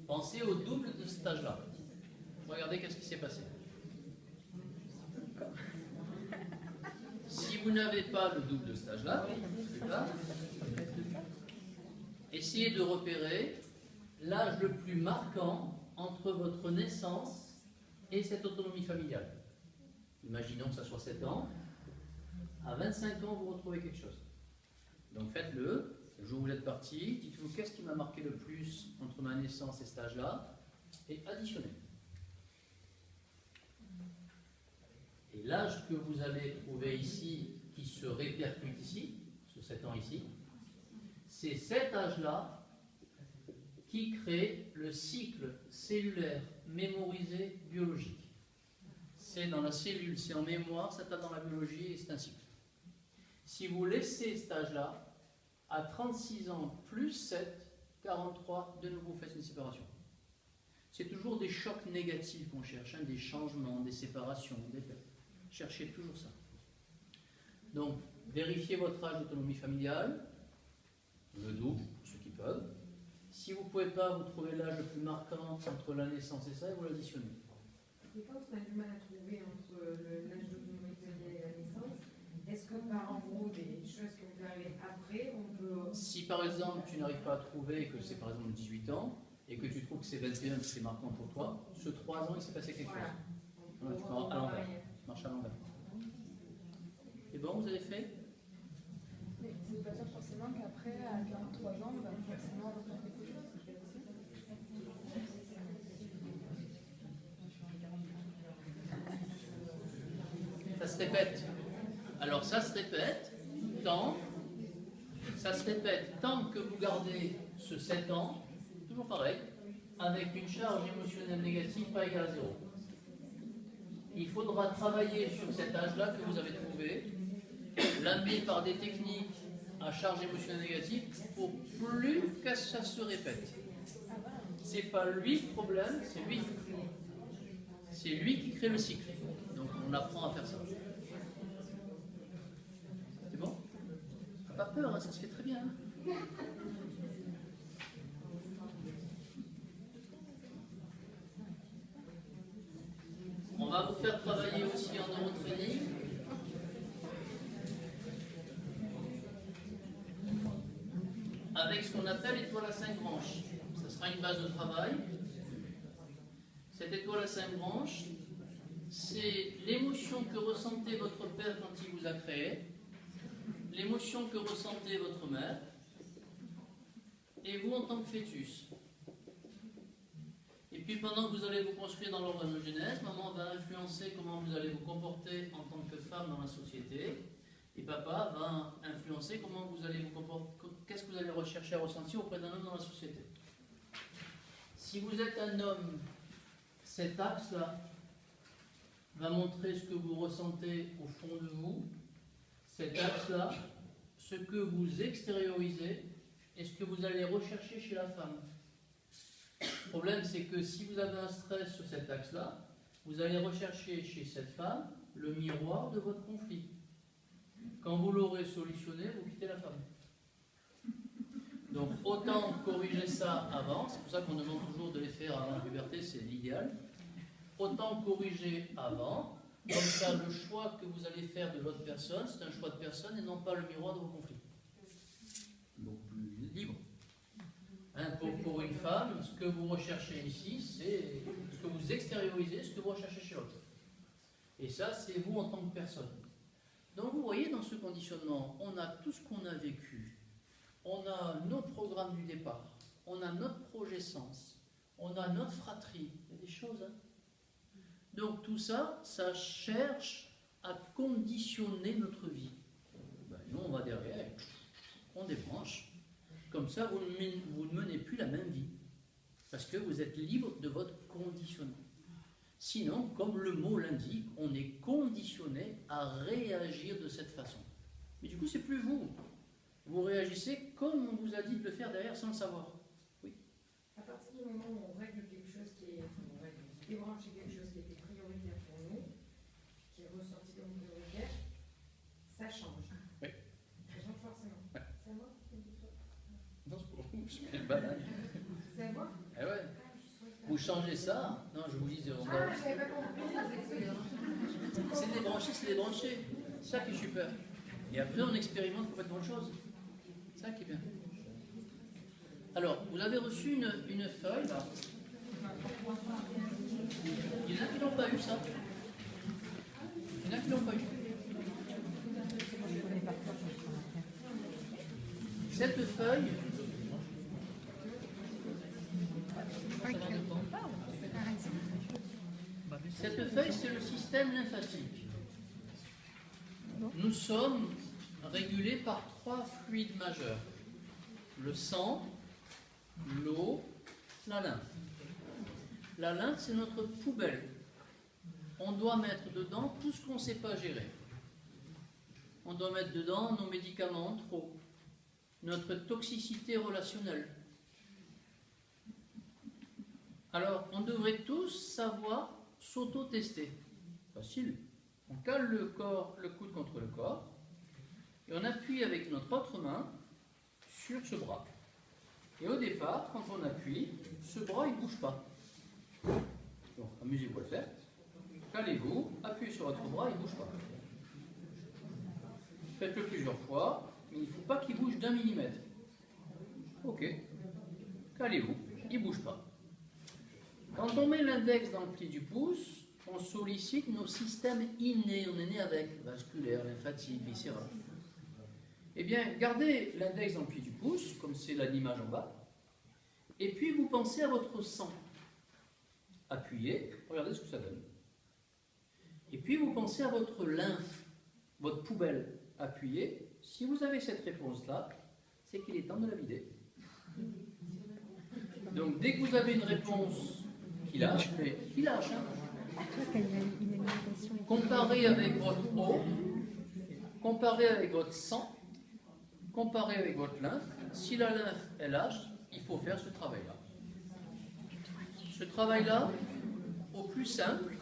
pensez au double de cet âge-là. Regardez qu'est-ce qui s'est passé. Si vous n'avez pas le double de cet âge-là, essayez de repérer l'âge le plus marquant entre votre naissance et cette autonomie familiale. Imaginons que ça soit 7 ans. À 25 ans, vous retrouvez quelque chose. Donc faites-le. Le jour où vous êtes parti, dites-vous qu'est-ce qui m'a marqué le plus entre ma naissance et cet âge-là, et additionnez. Et l'âge que vous allez trouver ici, qui se répercute ici, sur 7 ans ici, c'est cet âge-là qui crée le cycle cellulaire mémorisé biologique. C'est dans la cellule, c'est en mémoire, ça tape dans la biologie et c'est un cycle. Si vous laissez cet âge-là, à 36 ans plus 7, 43, de nouveau vous faites une séparation. C'est toujours des chocs négatifs qu'on cherche, hein, des changements, des séparations, des pertes. Cherchez toujours ça. Donc, vérifiez votre âge d'autonomie familiale, le double, pour ceux qui peuvent. Si vous ne pouvez pas, vous trouvez l'âge le plus marquant entre la naissance et ça, et vous l'additionnez. Et quand on a du mal à trouver entre l'âge d'autonomie familiale et la naissance, est-ce que par en gros des choses qui ont arriver après, on peut... Si par exemple tu n'arrives pas à trouver que c'est par exemple 18 ans, et que tu trouves que c'est 21, que c'est marquant pour toi, ce 3 ans il s'est passé quelque chose. Voilà, tu marches à l'envers. Tu marches à l'envers. C'est bon, vous avez fait? Mais ça ne veut pas dire forcément qu'après, à 43 ans, on va forcément refaire quelque chose. Ça se répète. Alors ça se répète tant que vous gardez ce 7 ans, toujours pareil, avec une charge émotionnelle négative pas égale à 0. Il faudra travailler sur cet âge-là que vous avez trouvé, l'amener par des techniques à charge émotionnelle négative pour plus que ça se répète. C'est pas lui le problème, c'est lui. C'est lui qui crée le cycle. Donc on apprend à faire ça. C'est bon? Pas peur, hein, ça se fait très bien. Hein. On va vous faire travailler aussi en neurotraining. Avec ce qu'on appelle étoile à 5 branches. Ça sera une base de travail. Cette étoile à 5 branches, c'est l'émotion que ressentait votre père quand il vous a créé, l'émotion que ressentait votre mère, et vous en tant que fœtus. Et puis pendant que vous allez vous construire dans l'organogenèse, maman va influencer comment vous allez vous comporter en tant que femme dans la société, et papa va influencer comment vous allez vous comporter, qu'est-ce que vous allez rechercher à ressentir auprès d'un homme dans la société. Si vous êtes un homme, cet axe-là va montrer ce que vous ressentez au fond de vous. Cet axe-là, ce que vous extériorisez et ce que vous allez rechercher chez la femme. Le problème, c'est que si vous avez un stress sur cet axe-là, vous allez rechercher chez cette femme le miroir de votre conflit. Quand vous l'aurez solutionné, vous quittez la femme. Donc autant corriger ça avant, c'est pour ça qu'on demande toujours de les faire avant la puberté, c'est l'idéal. Autant corriger avant, comme ça le choix que vous allez faire de l'autre personne, c'est un choix de personne et non pas le miroir de vos conflits. Donc plus libre. Hein, pour une femme, ce que vous recherchez ici, c'est ce que vous extériorisez, ce que vous recherchez chez l'autre. Et ça, c'est vous en tant que personne. Donc vous voyez, dans ce conditionnement, on a tout ce qu'on a vécu. On a nos programmes du départ, on a notre projet sens, on a notre fratrie, il y a des choses. Hein. Donc tout ça, ça cherche à conditionner notre vie. Ben, nous, on va derrière, on débranche. Comme ça, vous ne menez plus la même vie. Parce que vous êtes libre de votre conditionnement. Sinon, comme le mot l'indique, on est conditionné à réagir de cette façon. Mais du coup, c'est plus vous. Vous réagissez comme on vous a dit de le faire derrière sans le savoir. Oui. À partir du moment où on règle quelque chose qui est, on débranche quelque chose qui était prioritaire pour nous, qui est ressorti comme prioritaire, ça change. Oui. Ça change forcément. Ouais. C'est à moi? Non, c'est pour vous, je suis le banal. C'est à moi? Eh ouais. Vous changez ça? Non, je vous dis zéro. Ah, j'avais pas compris. C'est débranché, c'est débranché. C'est ça qui est super. Et après, on expérimente complètement autre chose. C'est ça qui est bien. Alors, vous avez reçu une feuille, là. Il y en a qui n'ont pas eu ça. Il y en a qui n'ont pas eu. Cette feuille, c'est le système lymphatique. Nous sommes régulés par 3 fluides majeurs. Le sang, l'eau La lymphe. La lymphe, c'est notre poubelle. On doit mettre dedans tout ce qu'on ne sait pas gérer. On doit mettre dedans nos médicaments trop, notre toxicité relationnelle. Alors, on devrait tous savoir s'auto-tester. Facile. On cale le coude contre le corps, et on appuie avec notre autre main sur ce bras. Et au départ, quand on appuie, ce bras, il ne bouge pas. Donc, amusez-vous à le faire. Calez-vous, appuyez sur votre bras, il ne bouge pas. Faites-le plusieurs fois, mais il ne faut pas qu'il bouge d'1 millimètre. Ok. Calez-vous, il ne bouge pas. Quand on met l'index dans le pli du pouce, on sollicite nos systèmes innés. On est né avec, vasculaire, lymphatique, viscéral. Eh bien, gardez l'index dans le pli du pouce, comme c'est l'image en bas, et puis vous pensez à votre sang. Appuyez, regardez ce que ça donne. Et puis vous pensez à votre lymphe, votre poubelle. Appuyez. Si vous avez cette réponse-là, c'est qu'il est temps de la vider. Donc dès que vous avez une réponse qui lâche, mais qui lâche, hein, comparez avec votre eau, comparez avec votre sang, comparez avec votre lymphe. Si la lymphe elle lâche, il faut faire ce travail-là. Ce travail-là, au plus simple,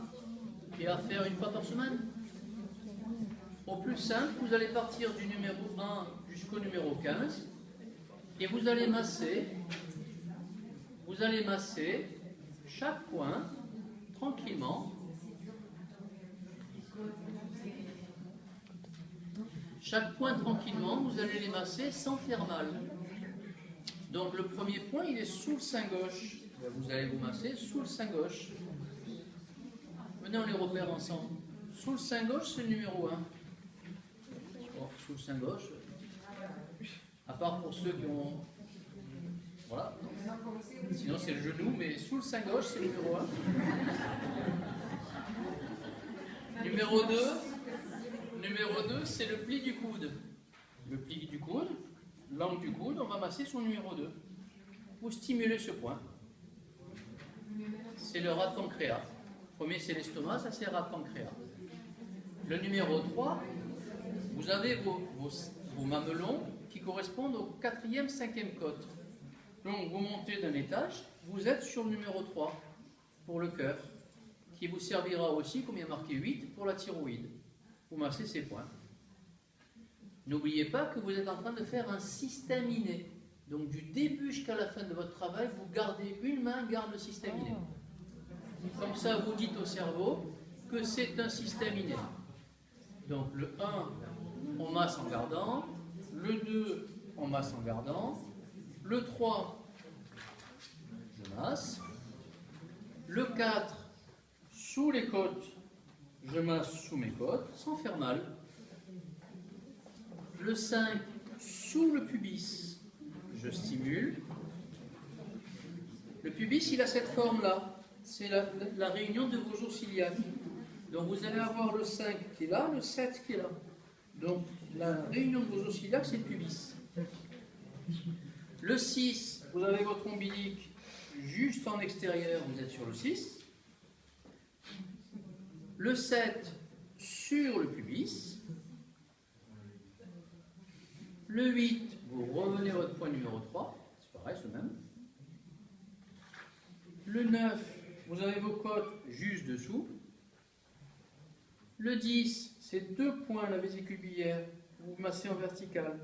et à faire une fois par semaine. Au plus simple, vous allez partir du numéro 1 jusqu'au numéro 15 et vous allez masser chaque point tranquillement. Chaque point tranquillement, vous allez les masser sans faire mal. Donc le premier point, il est sous le sein gauche. Vous allez vous masser sous le sein gauche. Venez, on les repère ensemble. Sous le sein gauche, c'est le numéro 1. Bon, sous le sein gauche, à part pour ceux qui ont... Voilà. Sinon, c'est le genou, mais sous le sein gauche, c'est le numéro 1. Numéro 2, c'est le pli du coude. Le pli du coude, l'angle du coude, on va masser son numéro 2. Pour stimuler ce point. C'est le rat de pancréas. Le premier, c'est l'estomac, ça c'est le rat de pancréas. Le numéro 3, vous avez vos mamelons qui correspondent au 4e, 5e côte. Donc vous montez d'un étage, vous êtes sur le numéro 3 pour le cœur, qui vous servira aussi, comme il y a marqué 8, pour la thyroïde. Vous massez ces points. N'oubliez pas que vous êtes en train de faire un système inné. Donc du début jusqu'à la fin de votre travail, vous gardez une main, garde le système inné. Comme ça, vous dites au cerveau que c'est un système inné. Donc le 1, on masse en gardant. Le 2, on masse en gardant. Le 3, je masse. Le 4, sous les côtes, je masse sous mes côtes, sans faire mal. Le 5, sous le pubis, je stimule. Le pubis, il a cette forme-là. C'est la réunion de vos os ciliaques. Donc vous allez avoir le 5 qui est là, le 7 qui est là. Donc la réunion de vos os ciliaques, c'est le pubis. Le 6, vous avez votre ombilique juste en extérieur, vous êtes sur le 6. Le 7, sur le pubis. Le 8, vous revenez à votre point numéro 3. C'est pareil, c'est le même. Le 9, vous avez vos côtes juste dessous. Le 10, c'est 2 points, la vésicule biliaire. Vous massez en vertical.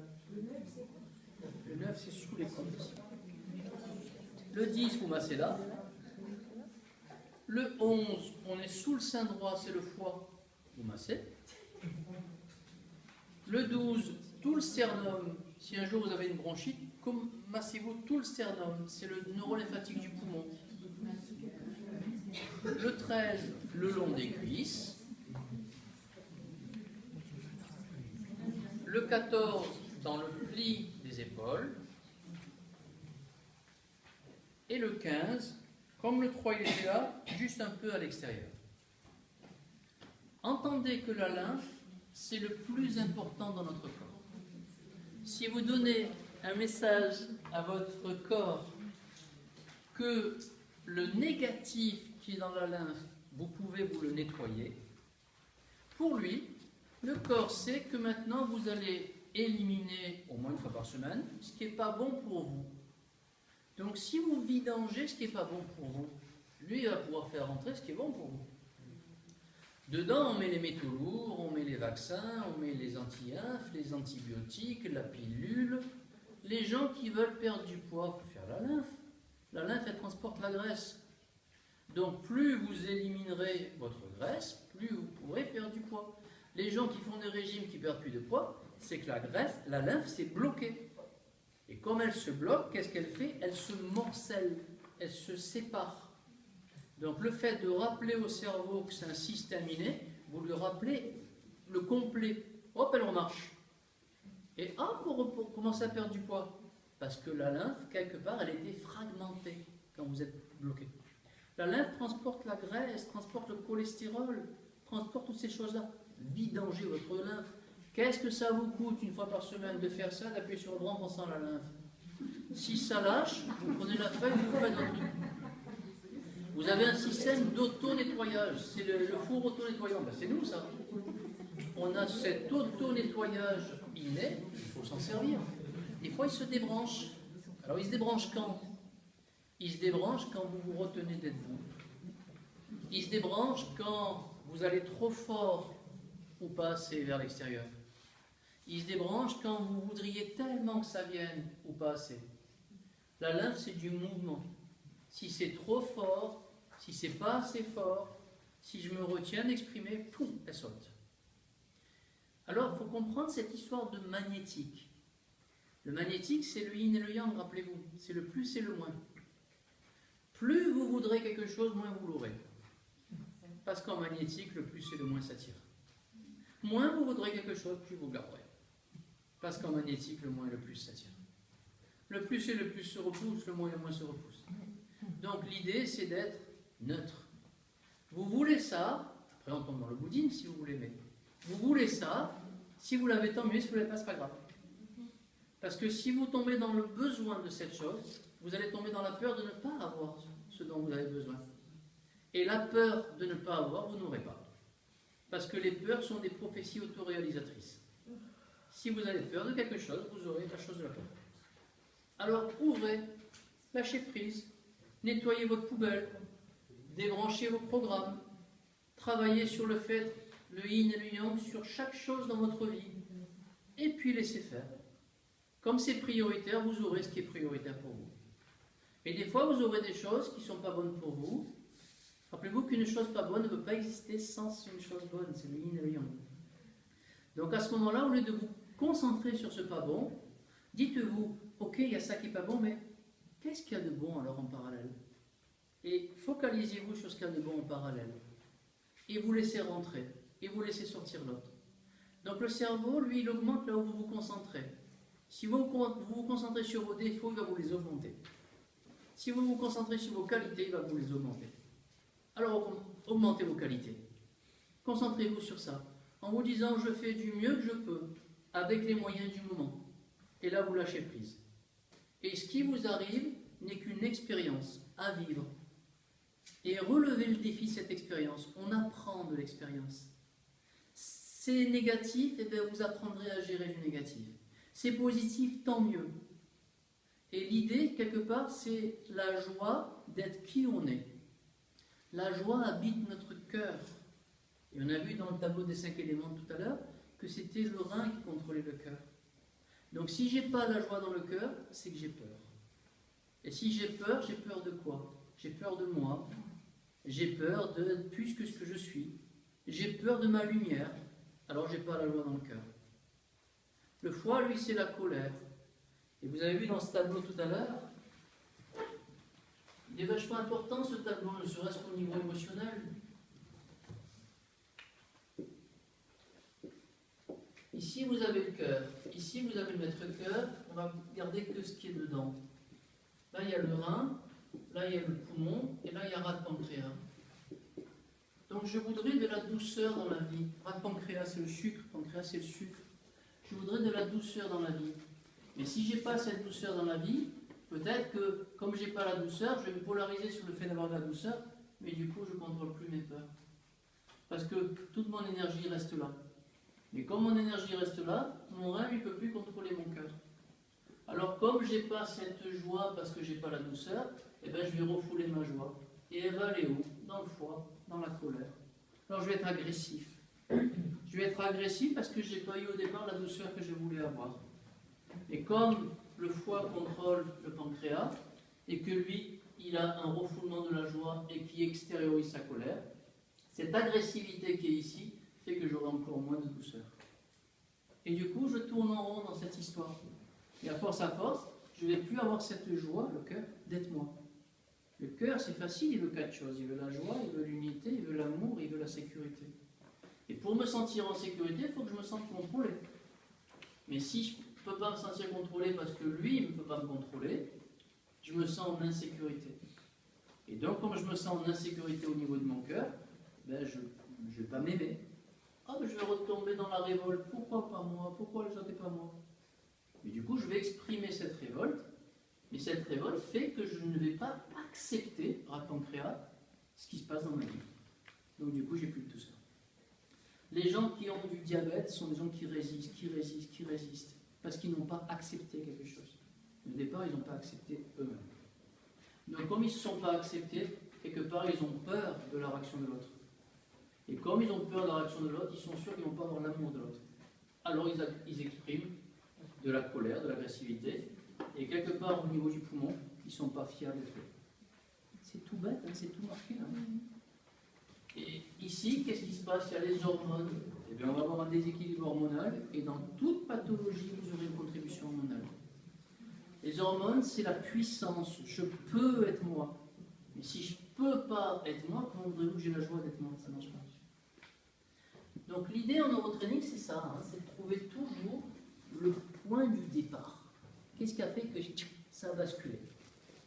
Le 9, c'est sous les côtes. Le 10, vous massez là. Le 11, on est sous le sein droit, c'est le foie. Vous massez. Le 12, tout le sternum. Si un jour vous avez une bronchite, massez-vous tout le sternum. C'est le neurolymphatique du poumon. Le 13, le long des cuisses. Le 14, dans le pli des épaules. Et le 15, comme le 3 il était là, juste un peu à l'extérieur. Entendez que la lymphe, c'est le plus important dans notre corps. Si vous donnez un message à votre corps que le négatif qui est dans la lymphe, vous pouvez vous le nettoyer. Pour lui, le corps sait que maintenant vous allez éliminer au moins une fois par semaine ce qui n'est pas bon pour vous. Donc si vous vidangez ce qui n'est pas bon pour vous, lui il va pouvoir faire rentrer ce qui est bon pour vous. Dedans, on met les métaux lourds, on met les vaccins, on met les anti-infs, les antibiotiques, la pilule. Les gens qui veulent perdre du poids, il faut faire la lymphe. La lymphe, elle transporte la graisse. Donc, plus vous éliminerez votre graisse, plus vous pourrez perdre du poids. Les gens qui font des régimes qui perdent plus de poids, c'est que la lymphe s'est bloquée. Et comme elle se bloque, qu'est-ce qu'elle fait? Elle se morcelle, elle se sépare. Donc le fait de rappeler au cerveau que c'est un systéminé, vous lui rappelez le complet. Hop, elle remarche. Et hop, vous commencez à perdre du poids. Parce que la lymphe, quelque part, elle était fragmentée quand vous êtes bloqué. La lymphe transporte la graisse, transporte le cholestérol, transporte toutes ces choses-là. Vidangez votre lymphe. Qu'est-ce que ça vous coûte une fois par semaine de faire ça, d'appuyer sur le bras en pensant à la lymphe? Si ça lâche, vous prenez la feuille, vous faites un truc. Vous avez un système d'auto-nettoyage. C'est le four auto-nettoyant. Ben, c'est nous, ça. On a cet auto-nettoyage inné, il faut s'en servir. Des fois, il se débranche. Alors, il se débranche quand? Il se débranche quand vous vous retenez d'être vous. Il se débranche quand vous allez trop fort ou pas assez vers l'extérieur. Il se débranche quand vous voudriez tellement que ça vienne ou pas assez. La lymphe, c'est du mouvement. Si c'est trop fort, si c'est pas assez fort, si je me retiens d'exprimer, poum, elle saute. Alors, il faut comprendre cette histoire de magnétique. Le magnétique, c'est le yin et le yang, rappelez-vous. C'est le plus et le moins. Plus vous voudrez quelque chose, moins vous l'aurez. Parce qu'en magnétique, le plus et le moins s'attirent. Moins vous voudrez quelque chose, plus vous garderez. Parce qu'en magnétique, le moins et le plus s'attirent. Le plus et le plus se repoussent, le moins et le moins se repoussent. Donc l'idée, c'est d'être neutre. Vous voulez ça, après on tombe dans le bouddhisme si vous voulez, mais vous voulez ça, si vous l'avez tant mieux, si vous ne l'avez pas, c'est pas grave. Parce que si vous tombez dans le besoin de cette chose, vous allez tomber dans la peur de ne pas avoir ce dont vous avez besoin. Et la peur de ne pas avoir, vous n'aurez pas. Parce que les peurs sont des prophéties autoréalisatrices. Si vous avez peur de quelque chose, vous aurez la chose de la peur. Alors ouvrez, lâchez prise, nettoyez votre poubelle, débranchez vos programmes, travaillez sur le fait, le yin et le yang, sur chaque chose dans votre vie, et puis laissez faire. Comme c'est prioritaire, vous aurez ce qui est prioritaire pour vous. Et des fois, vous aurez des choses qui ne sont pas bonnes pour vous. Rappelez-vous qu'une chose pas bonne ne peut pas exister sans une chose bonne, c'est le yin et le yang. Donc à ce moment-là, au lieu de vous concentrer sur ce pas bon, dites-vous, ok, il y a ça qui n'est pas bon, mais qu'est-ce qu'il y a de bon alors en parallèle? Et focalisez-vous sur ce qu'il y a de bon en parallèle. Et vous laissez rentrer, et vous laissez sortir l'autre. Donc le cerveau, lui, il augmente là où vous vous concentrez. Si vous vous concentrez sur vos défauts, il va vous les augmenter. Si vous vous concentrez sur vos qualités, il va vous les augmenter. Alors augmentez vos qualités. Concentrez-vous sur ça. En vous disant, je fais du mieux que je peux, avec les moyens du moment. Et là, vous lâchez prise. Et ce qui vous arrive n'est qu'une expérience à vivre. Et relevez le défi de cette expérience. On apprend de l'expérience. C'est négatif, et bien vous apprendrez à gérer du négatif. C'est positif, tant mieux. Et l'idée, quelque part, c'est la joie d'être qui on est. La joie habite notre cœur. Et on a vu dans le tableau des 5 éléments tout à l'heure que c'était le rein qui contrôlait le cœur. Donc si j'ai pas la joie dans le cœur, c'est que j'ai peur. Et si j'ai peur de quoi? J'ai peur de moi. J'ai peur d'être plus que ce que je suis. J'ai peur de ma lumière. Alors j'ai pas la joie dans le cœur. Le foie, lui, c'est la colère. Et vous avez vu dans ce tableau tout à l'heure, il est vachement important ce tableau, ne serait-ce qu'au niveau émotionnel. Ici, vous avez le cœur. Ici, vous avez le maître-cœur. On va garder que ce qui est dedans. Là, il y a le rein. Là, il y a le poumon. Et là, il y a rat de pancréas. Donc, je voudrais de la douceur dans la vie. Rat de pancréas, c'est le sucre. Pancréas, c'est le sucre. Je voudrais de la douceur dans la vie. Mais si je n'ai pas cette douceur dans la vie, peut-être que comme j'ai pas la douceur, je vais me polariser sur le fait d'avoir de la douceur, mais du coup, je ne contrôle plus mes peurs. Parce que toute mon énergie reste là. Mais comme mon énergie reste là, mon rêve ne peut plus contrôler mon cœur. Alors comme j'ai pas cette joie parce que j'ai pas la douceur, eh ben, je vais refouler ma joie. Et elle va aller où? Dans le foie, dans la colère. Alors je vais être agressif. Je vais être agressif parce que je n'ai pas eu au départ la douceur que je voulais avoir. Et comme le foie contrôle le pancréas, et que lui, il a un refoulement de la joie et qui extériorise sa colère, cette agressivité qui est ici fait que j'aurai encore moins de douceur. Et du coup, je tourne en rond dans cette histoire. Et à force, je ne vais plus avoir cette joie, le cœur, d'être moi. Le cœur, c'est facile, il veut 4 choses. Il veut la joie, il veut l'unité, il veut l'amour, il veut la sécurité. Et pour me sentir en sécurité, il faut que je me sente contrôlé. Mais si je ne peux pas me sentir contrôlé parce que lui, il ne peut pas me contrôler, je me sens en insécurité. Et donc, comme je me sens en insécurité au niveau de mon cœur, ben, je ne vais pas m'aimer. Ah, ben, je vais retomber dans la révolte. Pourquoi pas moi? Pourquoi les autres et pas moi? Et du coup, je vais exprimer cette révolte. Mais cette révolte fait que je ne vais pas accepter, par pancréas, ce qui se passe dans ma vie. Donc du coup, j'ai plus de tout ça. Les gens qui ont du diabète sont des gens qui résistent, parce qu'ils n'ont pas accepté quelque chose. Au départ, ils n'ont pas accepté eux-mêmes. Donc comme ils ne se sont pas acceptés, quelque part, ils ont peur de la réaction de l'autre. Et comme ils ont peur de la réaction de l'autre, ils sont sûrs qu'ils ne vont pas avoir l'amour de l'autre. Alors ils expriment de la colère, de l'agressivité, et quelque part au niveau du poumon, ils ne sont pas fiers d'être eux. C'est tout bête, hein, c'est tout marqué là. Et ici, qu'est-ce qui se passe? Il y a les hormones. Eh bien, on va avoir un déséquilibre hormonal, et dans toute pathologie, vous aurez une contribution hormonale. Les hormones, c'est la puissance. Je peux être moi. Mais si je ne peux pas être moi, comment voudrez-vous que j'ai la joie d'être moi? Ça ne marche pas. Donc l'idée en neurotraining, c'est ça, hein, c'est de trouver toujours le point du départ. Qu'est-ce qui a fait que ça a basculé?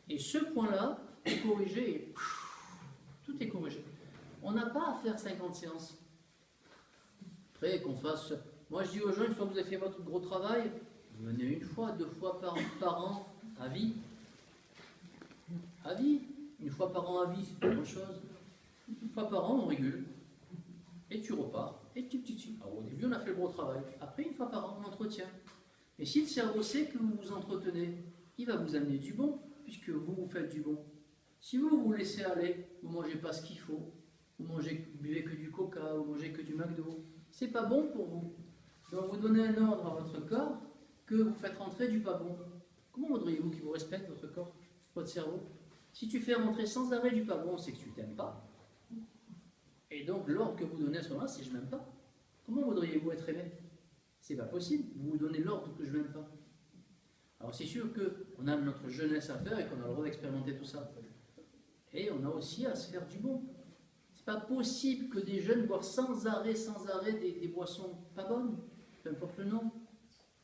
Et ce point-là est corrigé et tout est corrigé. On n'a pas à faire 50 séances. Après, qu'on fasse... Moi, je dis aux gens, une fois que vous avez fait votre gros travail, vous venez une fois, 2 fois par an, à vie. À vie. Une fois par an à vie, c'est pas grand-chose. Une fois par an, on régule. Et tu repars. Et tu. Alors, au début, on a fait le gros travail. Après, une fois par an, on entretient. Et si le cerveau sait que vous vous entretenez, il va vous amener du bon, puisque vous faites du bon. Si vous vous laissez aller, vous ne mangez pas ce qu'il faut, vous buvez que du coca, vous mangez que du McDo, c'est pas bon pour vous. Donc vous donnez un ordre à votre corps que vous faites rentrer du pas bon. Comment voudriez-vous qu'il vous respecte, votre corps, votre cerveau? Si tu fais rentrer sans arrêt du pas bon, c'est que tu t'aimes pas. Et donc l'ordre que vous donnez à ce moment-là, c'est je m'aime pas. Comment voudriez-vous être aimé? C'est pas possible, vous vous donnez l'ordre que je n'aime pas. Alors c'est sûr qu'on a notre jeunesse à faire et qu'on a le droit d'expérimenter tout ça. Et on a aussi à se faire du bon. C'est pas possible que des jeunes boivent sans arrêt des boissons pas bonnes, peu importe le nom.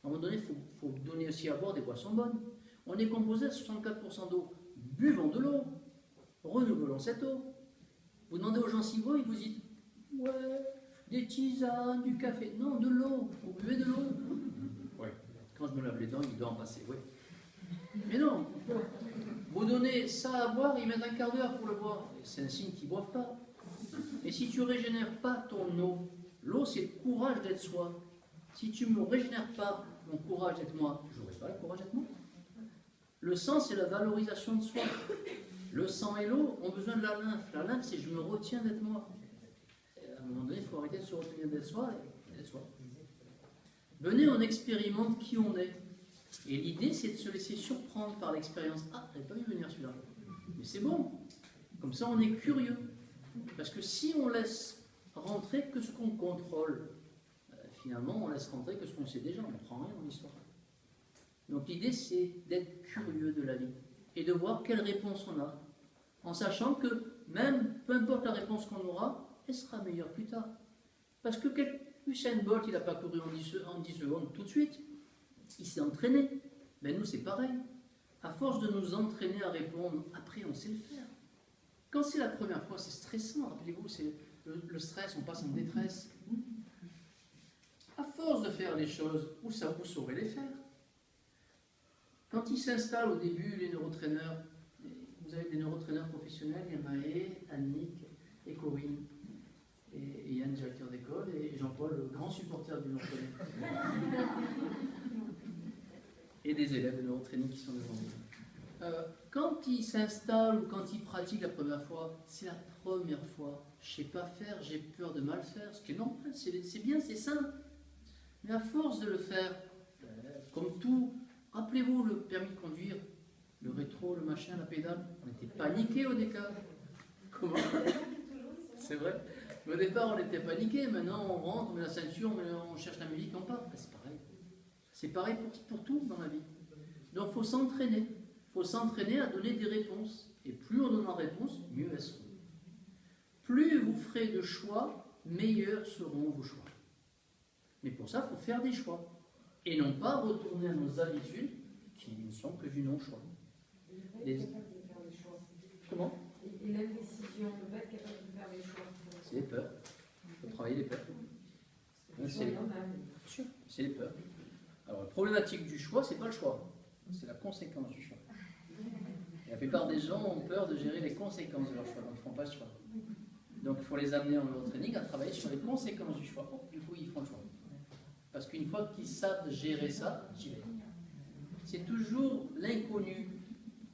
À un moment donné, il faut donner aussi à boire des boissons bonnes. On est composé à 64% d'eau. Buvons de l'eau. Renouvelons cette eau. Vous demandez aux gens si vous, ils vous disent « Ouais, des tisanes, du café. » Non, de l'eau. Vous buvez de l'eau. Oui. Quand je me lave les dents, il doit en passer, oui. Mais non. Vous donnez ça à boire, ils mettent un quart d'heure pour le boire. C'est un signe qu'ils ne boivent pas. Et si tu ne régénères pas ton eau, l'eau c'est le courage d'être soi. Si tu ne me régénères pas mon courage d'être moi, je n'aurai pas le courage d'être moi. Le sang c'est la valorisation de soi. Le sang et l'eau ont besoin de la lymphe. La lymphe c'est je me retiens d'être moi. Et à un moment donné, il faut arrêter de se retenir d'être soi et d'être soi. Venez, on expérimente qui on est. Et l'idée c'est de se laisser surprendre par l'expérience. Ah, je n'avais pas vu venir celui-là. Mais c'est bon. Comme ça on est curieux. Parce que si on laisse rentrer que ce qu'on contrôle, finalement on laisse rentrer que ce qu'on sait déjà, on ne prend rien dans l'histoire. Donc l'idée c'est d'être curieux de la vie et de voir quelle réponse on a, en sachant que même, peu importe la réponse qu'on aura, elle sera meilleure plus tard. Parce que Usain Bolt, il n'a pas couru en 10 secondes tout de suite, il s'est entraîné. Ben nous c'est pareil. À force de nous entraîner à répondre, après on sait le faire. Quand c'est la première fois, c'est stressant. Rappelez-vous, c'est le stress, on passe en détresse. À force de faire les choses, vous saurez les faire. Quand ils s'installent au début, les neurotraîneurs, avez des neurotraîneurs professionnels, il y a Maë, Annick et Corinne. Et Yann, directeur d'école, et Jean-Paul, le grand supporter du neurotraining. Et des élèves de neurotraining qui sont devant nous. Quand ils s'installent ou quand ils pratiquent la première fois, c'est la première fois. Je ne sais pas faire, j'ai peur de mal faire. Ce qui est normal, c'est bien, c'est simple. Mais à force de le faire, comme tout, rappelez-vous le permis de conduire, le rétro, le machin, la pédale, on était paniqués au départ. Comment? C'est vrai. Mais au départ, on était paniqués. Maintenant, on rentre, on met la ceinture, on cherche la musique, on part. C'est pareil. C'est pareil pour tout dans la vie. Donc, il faut s'entraîner. Il faut s'entraîner à donner des réponses. Et plus on donnera de réponses, mieux elles seront. Plus vous ferez de choix, meilleurs seront vos choix. Mais pour ça, il faut faire des choix. Et non pas retourner à nos habitudes qui ne sont que du non-choix. Comment? Et l'indécision, le fait capable de faire des choix. C'est les peurs. Il faut travailler les peurs. C'est les peurs. Alors, la problématique du choix, c'est pas le choix. C'est la conséquence du choix. Et la plupart des gens ont peur de gérer les conséquences de leur choix, donc ils ne font pas le choix. Donc, il faut les amener en neurotraining à travailler sur les conséquences du choix. Oh, du coup, ils font le choix. Parce qu'une fois qu'ils savent gérer ça, j'y vais. C'est toujours l'inconnu.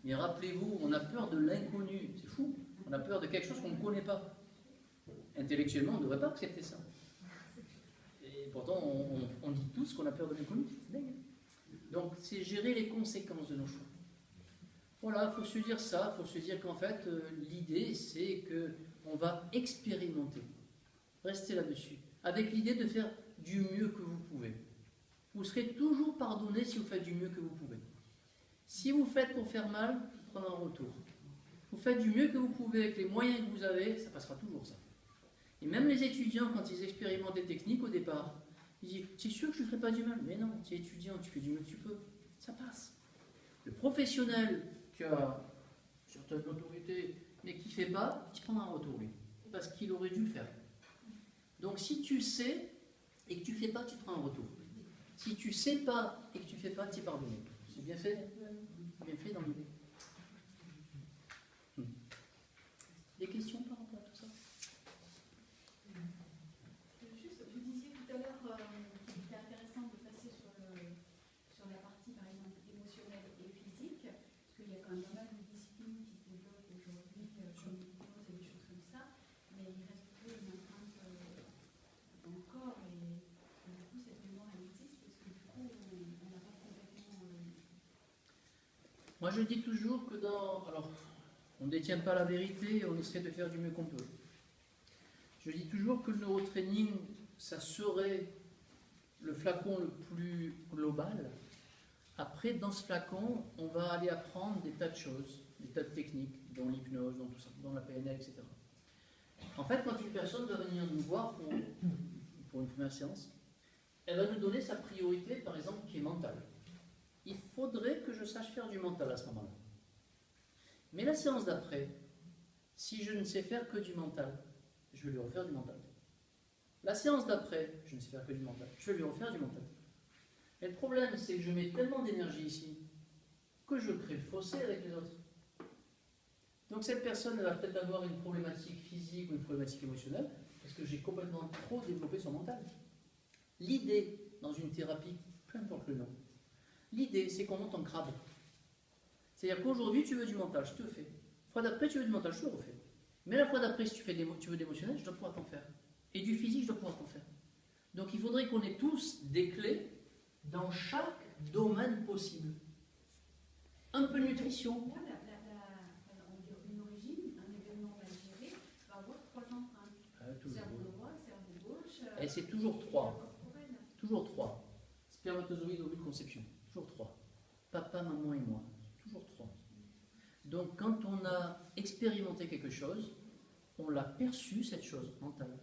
Mais rappelez-vous, on a peur de l'inconnu. C'est fou. On a peur de quelque chose qu'on ne connaît pas. Intellectuellement, on ne devrait pas accepter ça. Et pourtant, on dit tous qu'on a peur de l'inconnu. C'est dingue. Donc, c'est gérer les conséquences de nos choix. Voilà, il faut se dire ça. Il faut se dire qu'en fait, l'idée, c'est qu'on va expérimenter. Restez là-dessus. Avec l'idée de faire du mieux que vous pouvez. Vous serez toujours pardonné si vous faites du mieux que vous pouvez. Si vous faites pour faire mal, vous prenez un retour. Vous faites du mieux que vous pouvez avec les moyens que vous avez, ça passera toujours ça. Et même les étudiants, quand ils expérimentent des techniques au départ, ils disent « C'est sûr que je ne ferai pas du mal ?» Mais non, tu es étudiant, tu fais du mieux que tu peux. Ça passe. Le professionnel qui a certaines autorités, mais qui ne fait pas, il se prendra un retour, lui. Parce qu'il aurait dû le faire. Donc si tu sais et que tu ne fais pas, tu te prends un retour. Si tu ne sais pas et que tu ne fais pas, tu es pardonné. C'est bien fait. Bien fait dans l'idée. Des questions par rapport à tout ça? Juste, vous disiez tout à l'heure qu'il était intéressant de passer sur la partie, par exemple, émotionnelle et physique, parce qu'il y a quand même pas mal de disciplines qui se développent aujourd'hui, comme l'hypnose et des choses comme ça, mais il reste toujours une empreinte dans le corps, et du coup, cette mémoire, elle existe, parce que du coup, on n'a pas complètement... Moi, je dis toujours que alors, on ne détient pas la vérité et on essaie de faire du mieux qu'on peut. Je dis toujours que le neurotraining, ça serait le flacon le plus global. Après, dans ce flacon, on va aller apprendre des tas de choses, des tas de techniques, dont l'hypnose, dont tout ça, dont la PNL, etc. En fait, quand une personne va venir nous voir pour une première séance, elle va nous donner sa priorité, par exemple, qui est mentale. Il faudrait que je sache faire du mental à ce moment-là. Mais la séance d'après, si je ne sais faire que du mental, je vais lui refaire du mental. La séance d'après, je ne sais faire que du mental, je vais lui refaire du mental. Et le problème, c'est que je mets tellement d'énergie ici que je crée le fossé avec les autres. Donc cette personne, elle va peut-être avoir une problématique physique ou une problématique émotionnelle parce que j'ai complètement trop développé son mental. L'idée, dans une thérapie, peu importe le nom, l'idée, c'est qu'on monte en crabe. C'est-à-dire qu'aujourd'hui, tu veux du mental, je te le fais. La fois d'après, tu veux du mental, je te le refais. Mais la fois d'après, si tu veux d'émotionnel, je dois pouvoir t'en faire. Et du physique, je dois pouvoir t'en faire. Donc il faudrait qu'on ait tous des clés dans chaque domaine possible. Un peu de nutrition. Moi, une origine, un événement mal géré, va avoir 3 empreintes. Cerveau droit, cerveau gauche... Et c'est toujours 3. Toujours 3. Spermatozoïde, ovule, conception. Toujours 3. Papa, maman et moi. Toujours 3. Donc quand on a expérimenté quelque chose, on l'a perçu, cette chose mentale.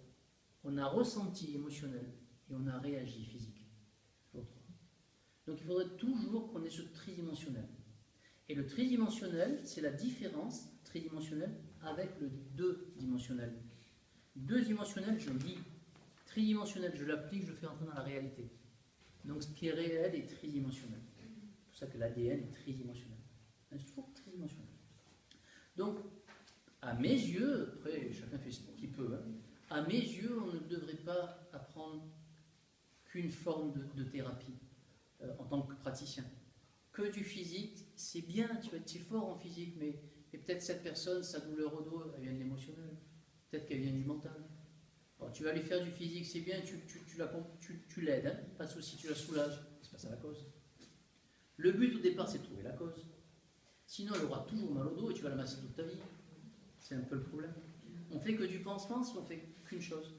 On a ressenti émotionnel et on a réagi physique. Toujours 3. Donc il faudrait toujours qu'on ait ce tridimensionnel. Et le tridimensionnel, c'est la différence tridimensionnelle avec le deux-dimensionnel. Deux-dimensionnel, je lis. Tridimensionnel, je l'applique, je fais entrer dans la réalité. Donc ce qui est réel est tridimensionnel. C'est pour ça que l'ADN est tridimensionnel. C'est toujours tridimensionnel. Donc, à mes yeux, après chacun fait ce qu'il peut, hein, à mes yeux, on ne devrait pas apprendre qu'une forme de thérapie en tant que praticien. Que du physique, c'est bien, tu vas être fort en physique, mais peut-être cette personne, sa douleur au dos, elle vient de l'émotionnel, peut-être qu'elle vient du mental. Alors, tu vas aller faire du physique, c'est bien, tu l'aides, hein, pas de souci, tu la soulages, c'est pas ça la cause. Le but au départ, c'est de trouver la cause. Sinon, elle aura toujours mal au dos et tu vas la masser toute ta vie. C'est un peu le problème. On fait que du pansement si on fait qu'une chose.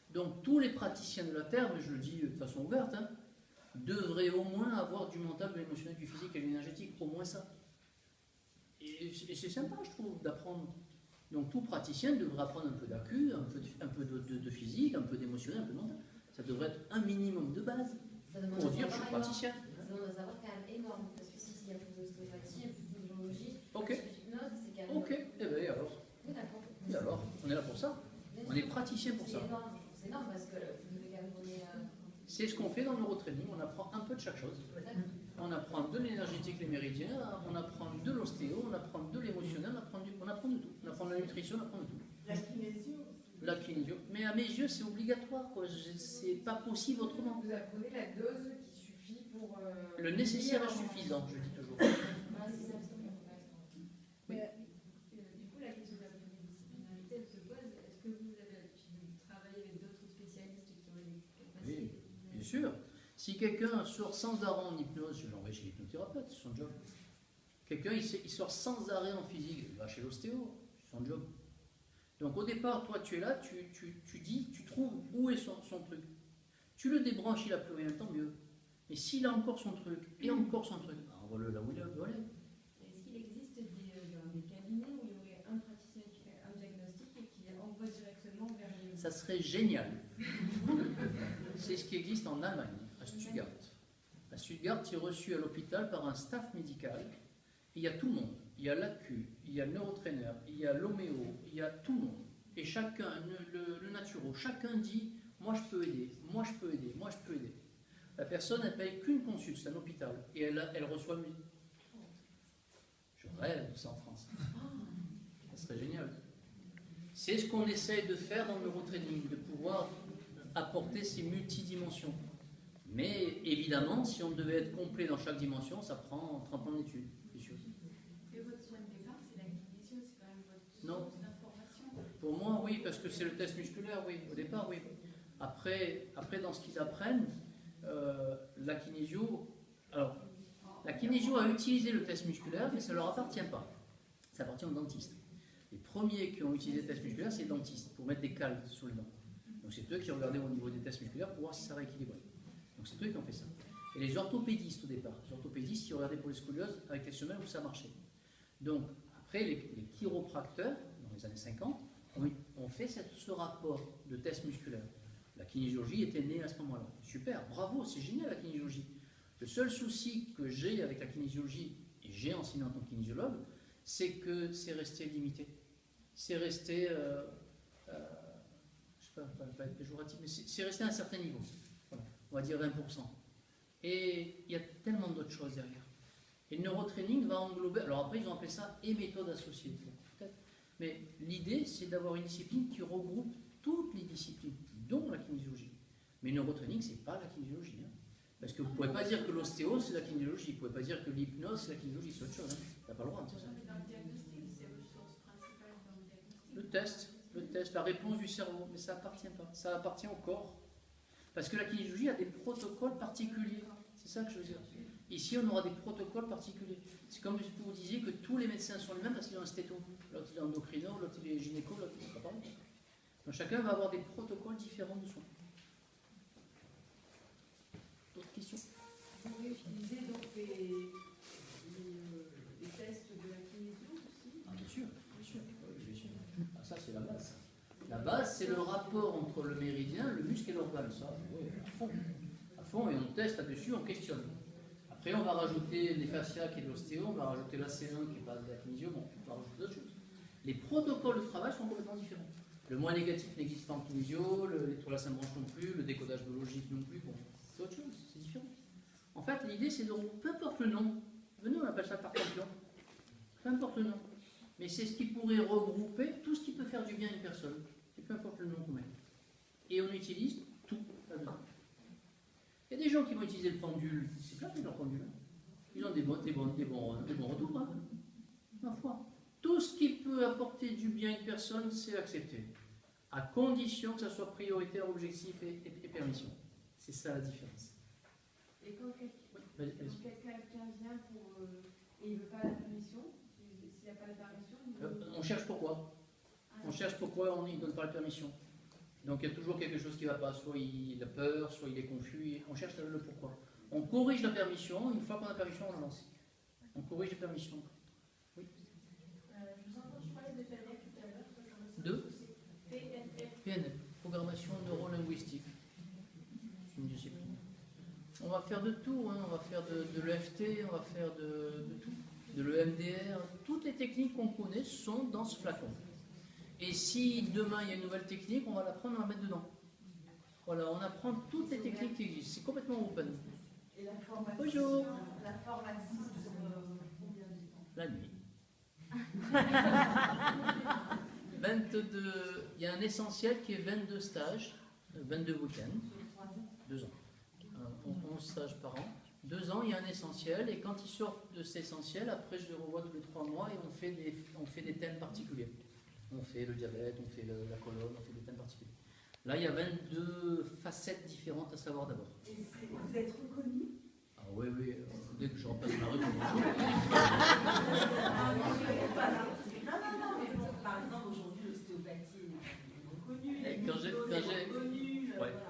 Donc, tous les praticiens de la Terre, mais je le dis de façon ouverte, hein, devraient au moins avoir du mental, de l'émotionnel, du physique et de l'énergétique, au moins ça. Et c'est sympa, je trouve, d'apprendre. Donc, tout praticien devrait apprendre un peu d'accu, un peu de physique, un peu d'émotionnel, un peu de mental. Ça devrait être un minimum de base pour dire je suis praticien. Ça demande un savoir quand même énorme, parce que s'il y a plus d'ostéopathie, plus de neurologie, Ok. plus d'hypnose, c'est quand même... Ok, eh bien alors. Oui, d'accord. Et alors, on est là pour ça. On est praticien pour ça. C'est énorme parce que vous devez quand même donner... C'est ce qu'on fait dans le neurotraining, on apprend un peu de chaque chose. On apprend de l'énergétique, les méridiens, on apprend de l'ostéo, on apprend de l'émotionnel, on apprend de tout. On apprend de la nutrition, on apprend de tout. La kinésio. La kinésio. Mais à mes yeux, c'est obligatoire, quoi. C'est pas possible autrement. Vous apprenez la dose qui suffit pour... Le nécessaire est suffisant, je dis toujours. Voilà, c'est ça. Oui. Du coup, la question de la pluridisciplinarité, elle se pose. Est-ce que vous avez l'habitude de travailler avec d'autres spécialistes qui ont des capacités? Oui, bien sûr. Si quelqu'un sort sans arrêt en hypnose, je l'envoie chez l'hypnothérapeute, c'est son job. Quelqu'un, il sort sans arrêt en physique, il va chez l'ostéo, c'est son job. Donc au départ, toi, tu es là, tu trouves où est son truc. Tu le débranches, il n'a plus rien, tant mieux. Mais s'il a encore son truc, et encore son truc, envoie-le là où il doit aller. Est-ce qu'il existe des cabinets où il y aurait un praticien qui fait un diagnostic et qui envoie directement vers les... Ça serait génial. C'est ce qui existe en Allemagne, à Stuttgart. À Stuttgart, tu es reçu à l'hôpital par un staff médical, et il y a tout le monde. Il y a l'ACU, il y a le neurotrainer, il y a l'homéo, il y a tout le monde. Et chacun, le naturo, chacun dit « moi je peux aider, moi je peux aider, moi je peux aider ». La personne, elle paye qu'une consulte, c'est un hôpital, et elle reçoit 1000. Je rêve de ça en France. Ça serait génial. C'est ce qu'on essaye de faire dans le neurotraining, de pouvoir apporter ces multidimensions. Mais évidemment, si on devait être complet dans chaque dimension, ça prend 30 ans d'études, c'est sûr. Et votre point de départ, c'est la kinésio, c'est quand même votre Non. source d'information. Pour moi, oui, parce que c'est le test musculaire, oui, au départ, oui. Après dans ce qu'ils apprennent, la kinésio... Alors, la kinésio a utilisé le test musculaire, mais ça ne leur appartient pas. Ça appartient aux dentistes. Les premiers qui ont utilisé le test musculaire, c'est les dentistes, pour mettre des cales sous les dents. Donc c'est eux qui regardaient au niveau des tests musculaires pour voir si ça rééquilibrait. Donc c'est eux qui ont fait ça. Et les orthopédistes au départ, les orthopédistes, ils regardaient pour les scolioses avec les semelles où ça marchait. Donc après, les chiropracteurs, dans les années 50, ont fait ce rapport de test musculaire. La kinésiologie était née à ce moment-là. Super, bravo, c'est génial la kinésiologie. Le seul souci que j'ai avec la kinésiologie, et j'ai enseigné en tant que kinésiologue, c'est que c'est resté limité. C'est resté, je ne sais pas être péjoratif, mais c'est resté à un certain niveau. Voilà, on va dire 20%. Et il y a tellement d'autres choses derrière. Et le neurotraining va englober, alors après ils ont appelé ça et méthode associée, peut-être. Mais l'idée c'est d'avoir une discipline qui regroupe toutes les disciplines, dont la kinésiologie. Mais le neurotraining, c'est pas la kinésiologie. Hein. Parce que vous ne pouvez pas dire que l'ostéo c'est la kinésiologie, vous ne pouvez pas dire que l'hypnose c'est la kinésiologie, c'est autre chose. Hein. Tu n'as pas le droit de dire ça. Dans le diagnostic, c'est votre source principale dans le diagnostic. Le test, la réponse du cerveau, mais ça appartient pas, ça appartient au corps. Parce que la kinésiologie a des protocoles particuliers, c'est ça que je veux dire. Ici, on aura des protocoles particuliers. C'est comme si vous disiez que tous les médecins sont les mêmes parce qu'ils ont un stéto. L'autre il est endocrino, l'autre il est gynéco, l'autre il est pas pareil. Donc chacun va avoir des protocoles différents de soins. D'autres questions? Vous pouvez utiliser donc les tests de la kinésio aussi? Ah, bien sûr, bien sûr. Oui, bien sûr. Ah, ça, c'est la base. La base, c'est le rapport entre le méridien, le muscle et l'organe. Ça, oui, à fond. À fond, et on teste là-dessus, on questionne. Après, on va rajouter les fascias qui est de l'ostéo, on va rajouter la C1 qui est pas de la kinésio, bon, on va rajouter d'autres choses. Les protocoles de travail sont complètement différents. Le moins négatif n'existe pas en kinésio, les trois la branche non plus, le décodage biologique non plus, bon, c'est autre chose, c'est différent. En fait, l'idée, c'est de, peu importe le nom, venez, on appelle ça par champion, peu importe le nom, Mais c'est ce qui pourrait regrouper tout ce qui peut faire du bien à une personne, et peu importe le nom qu'on met. Et on utilise tout là-dedans. Il y a des gens qui vont utiliser le pendule, c'est clair qu'ils ont leur pendule. Ils ont des bons retours, hein. Ma foi. Tout ce qui peut apporter du bien à une personne, c'est accepté. À condition que ça soit prioritaire, objectif et permission. C'est ça la différence. Et quand Oui, quelqu'un vient et il ne veut pas la permission, s'il n'y a pas la permission, on cherche pourquoi. On cherche pourquoi on ne donne pas la permission. Donc il y a toujours quelque chose qui ne va pas. Soit il a peur, soit il est confus. On cherche le pourquoi. On corrige la permission. Une fois qu'on a la permission, on la lance. On corrige la permission. Oui. Je vous entends parler de PNF tout à l'heure. De PNF. PNF, programmation neuro-linguistique. C'est une discipline. On va faire de tout. Hein. On va faire de l'EFT, on va faire de tout. De l'EMDR. Toutes les techniques qu'on connaît sont dans ce flacon. Et si demain il y a une nouvelle technique, on va la prendre et on va la mettre dedans. Voilà, on apprend toutes les techniques qui existent. C'est complètement open. Et la formation, Bonjour. La formation sur combien de temps? La nuit. 22, il y a un essentiel qui est 22 stages, 22 week-ends, 2 ans. 11 stages par an. 2 ans, il y a un essentiel, et quand ils sortent de cet essentiel, après je les revois tous les 3 mois et on fait des thèmes particuliers. On fait le diabète, on fait la colonne, on fait des thèmes particuliers. Là, il y a 22 facettes différentes à savoir d'abord. Et vous êtes reconnu? Ah oui, dès que je repasse ma rue, bonjour. Non, mais par exemple, aujourd'hui, l'ostéopathie est reconnue. Et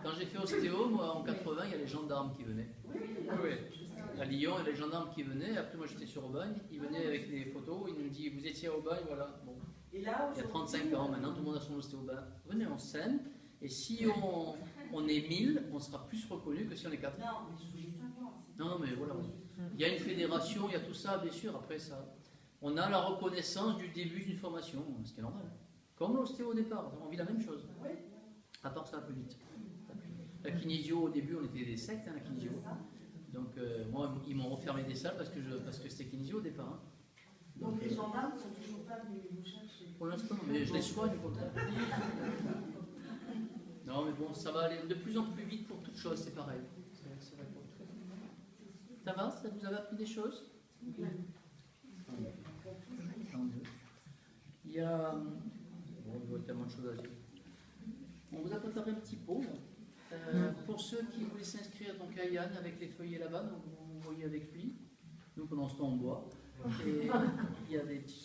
quand j'ai fait ostéo, moi, en 80, il y a les gendarmes qui venaient. Oui. À Lyon, il y a les gendarmes qui venaient. Après, moi, j'étais sur Aubagne. Ils venaient avec des photos. Ils nous disaient, vous étiez à Aubagne, voilà. Bon. Et là, Il y a 35 ans maintenant, tout le monde a son ostéo-bain. Venez en scène, et si on est 1000, on sera plus reconnu que si on est 4. Non, mais je voulais savoir. Non, mais voilà. Il y a une fédération, il y a tout ça, bien sûr. Après ça, on a la reconnaissance du début d'une formation, ce qui est normal. Comme l'ostéo au départ, on vit la même chose. À part ça, un peu vite. La kinésio, au début, on était des sectes, hein, la kinésio. Donc, moi, ils m'ont refermé des salles parce que c'était kinésio au départ. Hein. Donc les gendarmes ne sont toujours pas venus vous chercher? Pour l'instant, mais je les soigne au contraire. Non, mais bon, ça va aller de plus en plus vite pour toute chose, c'est pareil. C'est vrai pour tout. Ça va? Ça vous avez appris des choses? Oui. Il y a... Bon, il y a tellement de choses à dire. On vous a préparé un petit pot. Pour ceux qui voulaient s'inscrire donc à Yann avec les feuillets là-bas, donc vous voyez avec lui. Nous, pendant ce temps, on boit. Et il y a des petits